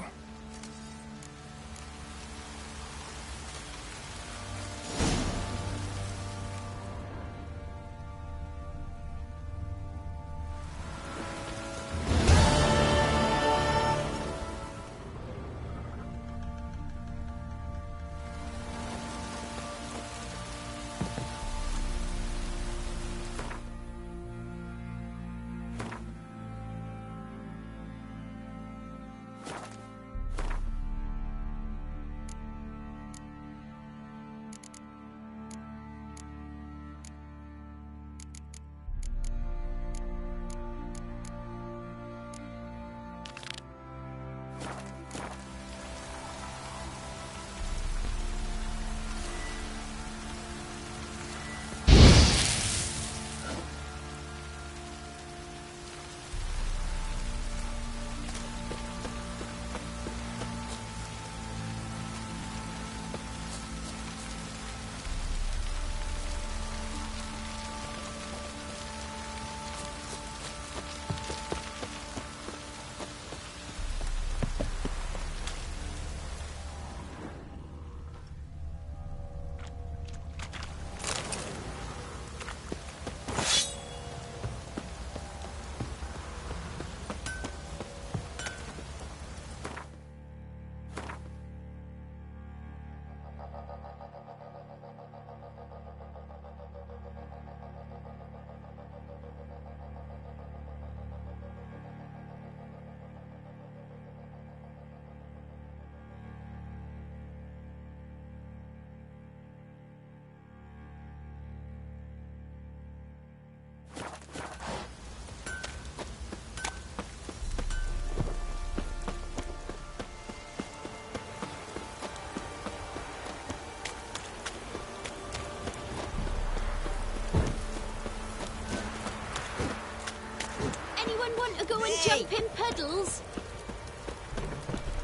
S11: Jump in puddles.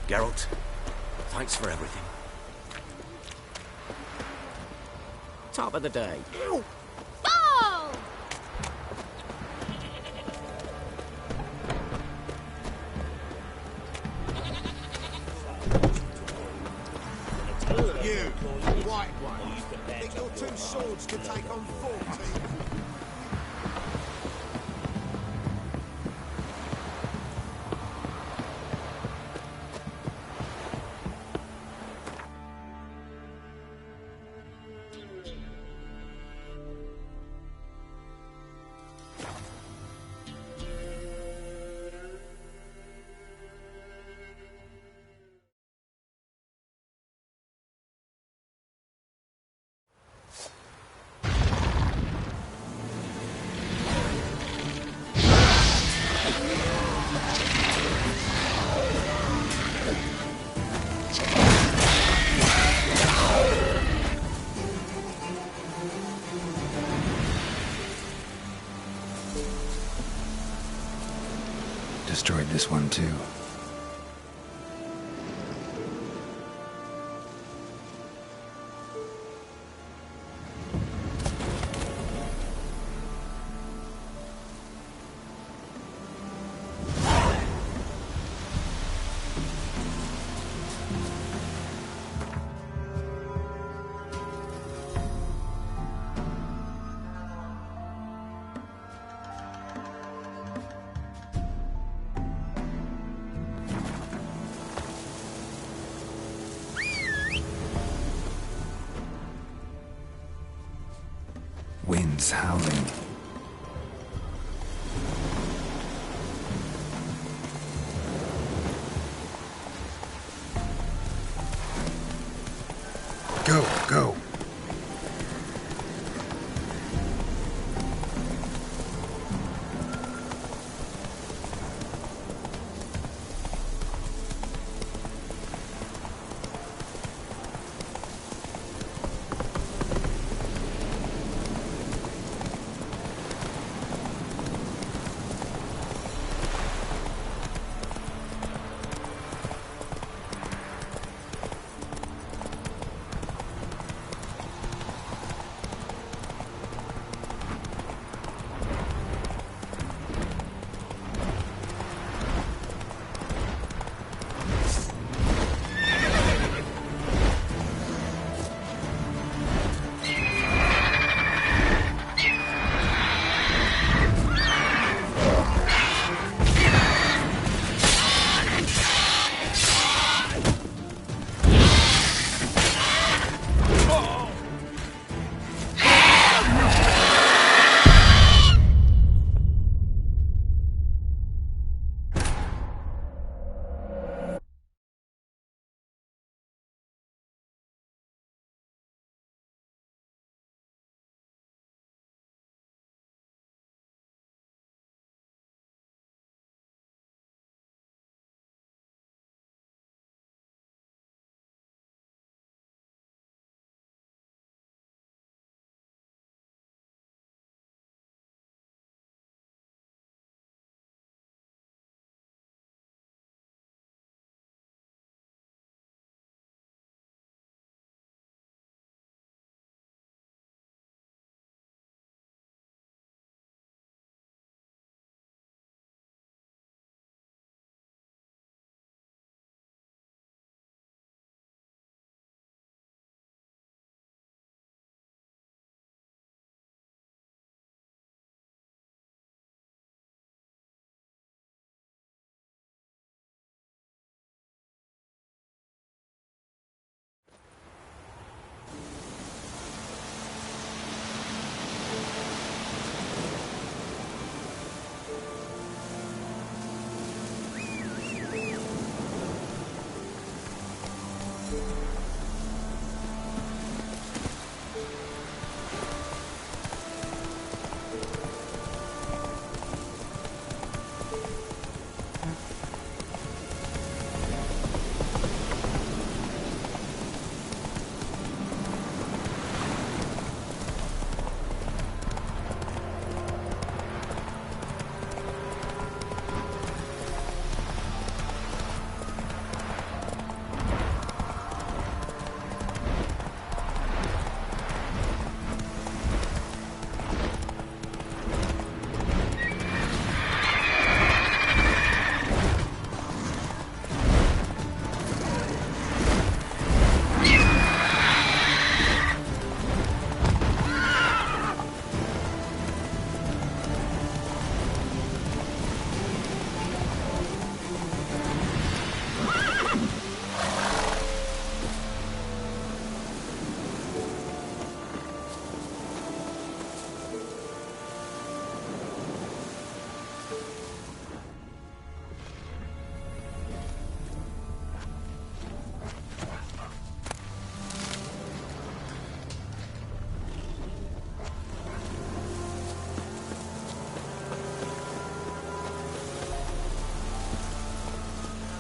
S6: Geralt, thanks for everything. Top of the day.
S11: Ow! Ball!
S5: You, white one, think your two swords can take on 40?
S4: Destroyed this one too.
S1: this howling?
S4: Go, go.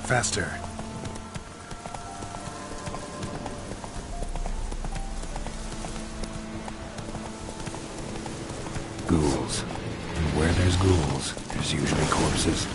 S4: Faster.
S1: Ghouls. And where there's ghouls, there's usually corpses.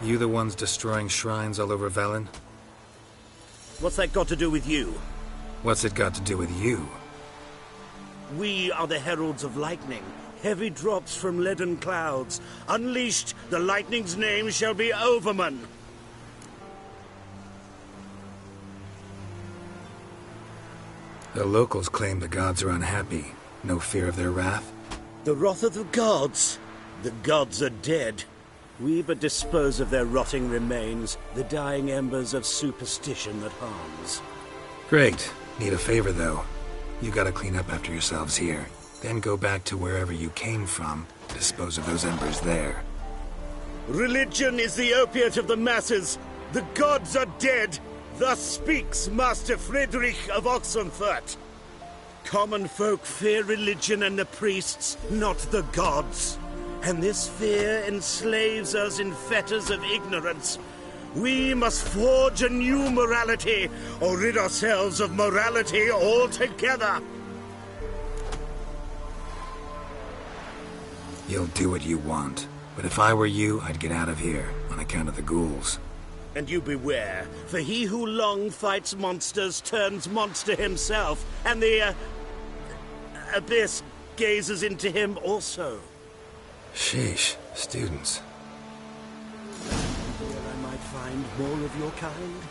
S4: You the ones destroying shrines all over Velen?
S10: What's that got to do with you?
S4: What's it got to do with you?
S10: We are the heralds of lightning. Heavy drops from leaden clouds. Unleashed, the lightning's name shall be Overman.
S4: The locals claim the gods are unhappy. No fear of their wrath?
S10: The wrath of the gods? The gods are dead. We but dispose of their rotting remains, the dying embers of superstition that harms.
S4: Great. Need a favor, though. You gotta clean up after yourselves here. Then go back to wherever you came from. Dispose of those embers there.
S10: Religion is the opiate of the masses. The gods are dead. Thus speaks Master Friedrich of Oxenfurt. Common folk fear religion and the priests, not the gods. And this fear enslaves us in fetters of ignorance. We must forge a new morality, or rid ourselves of morality altogether.
S4: You'll do what you want. But if I were you, I'd get out of here, on account of the ghouls.
S10: And you beware, for he who long fights monsters turns monster himself, and the, abyss gazes into him also.
S4: Sheesh, students.
S10: Where I might find more of your kind?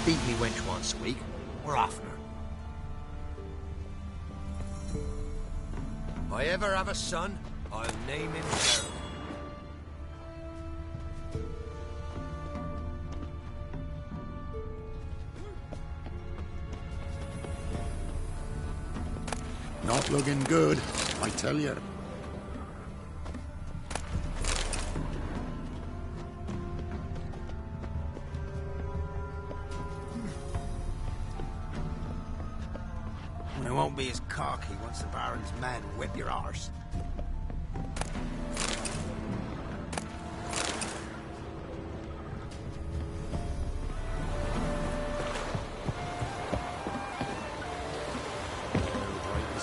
S8: Feed me wench once a week, or oftener. If I ever have a son, I'll name him Gerald.
S14: Not looking good, I tell you.
S8: And it won't be as cocky once the Baron's men whip your arse.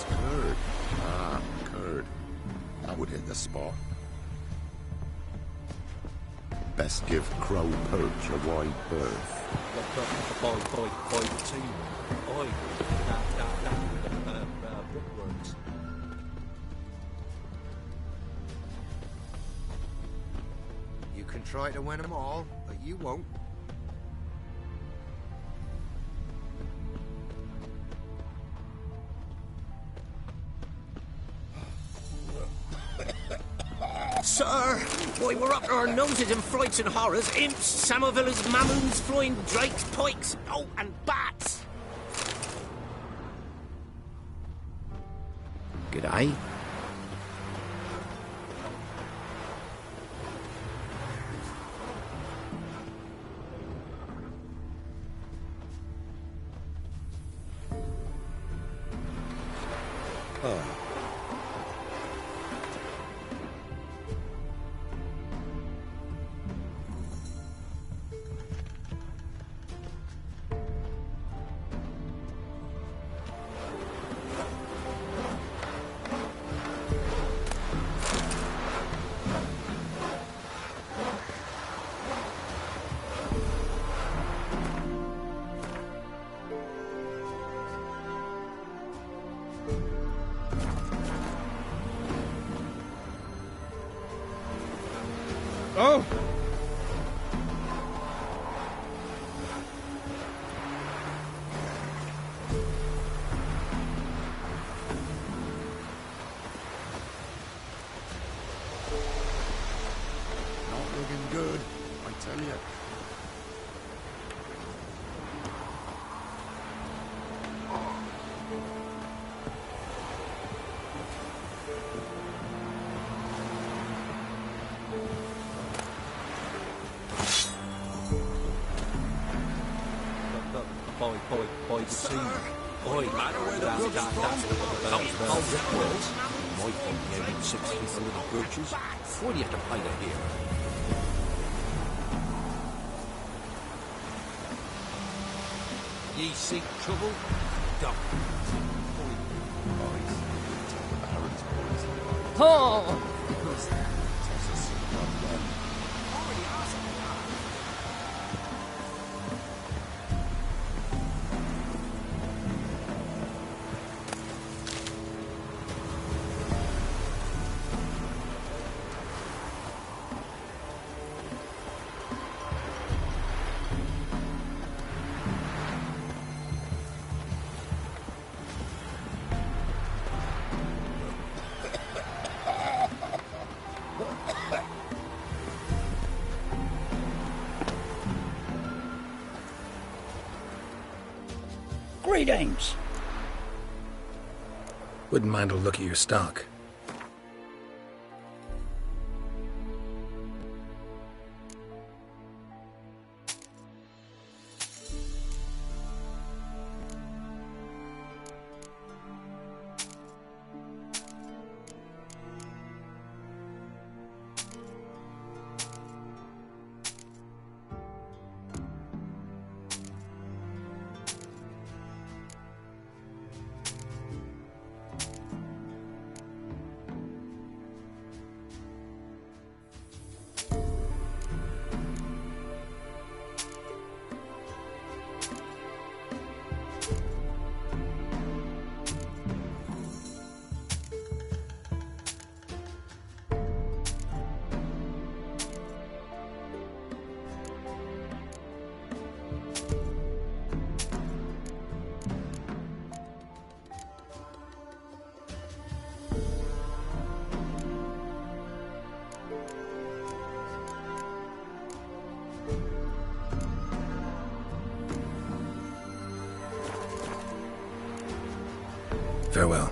S14: Curd. Ah, curd. That would hit the spot. Best give Crow Perch a wide berth.
S8: Brickworks. You can try to win them all, but you won't.
S6: Sir, why, we're up to our noses in frights and horrors. Imps, Samovillas, Mammons, flying drakes, pikes, oh, and bats.
S8: G'day.
S6: Oh.
S2: Oh!
S14: Not looking good, I tell you.
S8: By the sea. Oi, that's the world. Might find me out in 6 feet of little birches. Why do you have to play that here? Ye seek trouble? Don't.
S6: Oh!
S13: Greetings.
S1: Wouldn't mind a look at your stock.
S4: Farewell.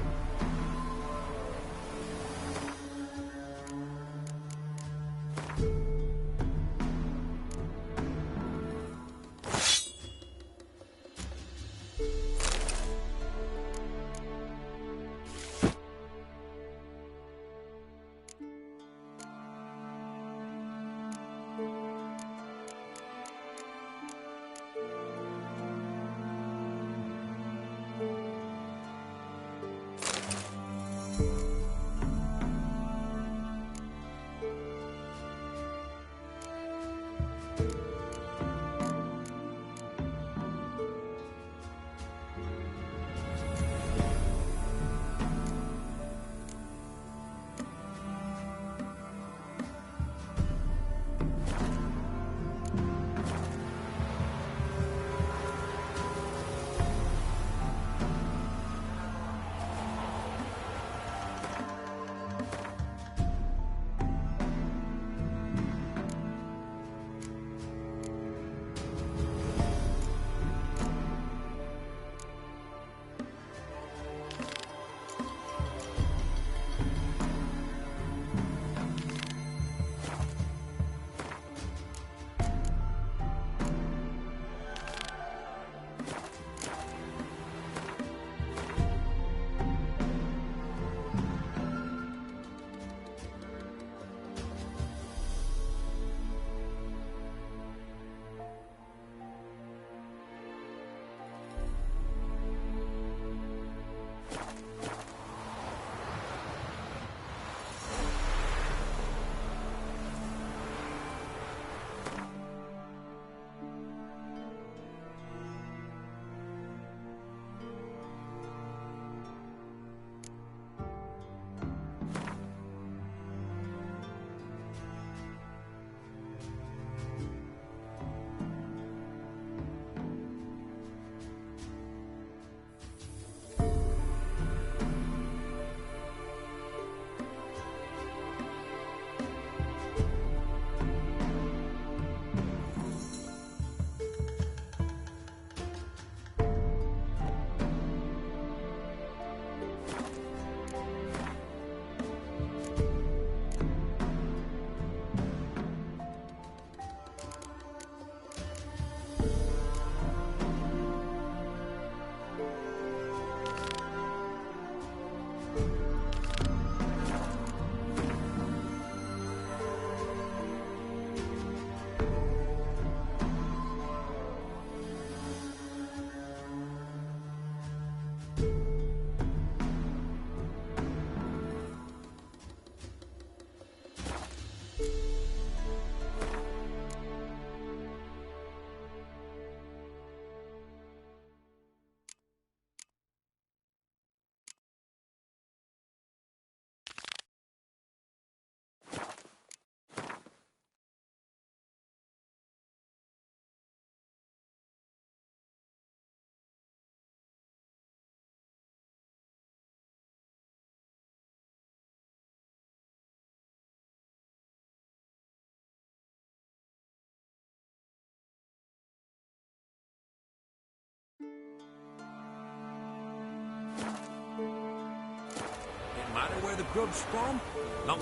S12: Matter where the grub's from? Long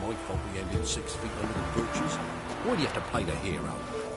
S12: my fault we ended 6 feet under the birches. Why do you have to play the hero?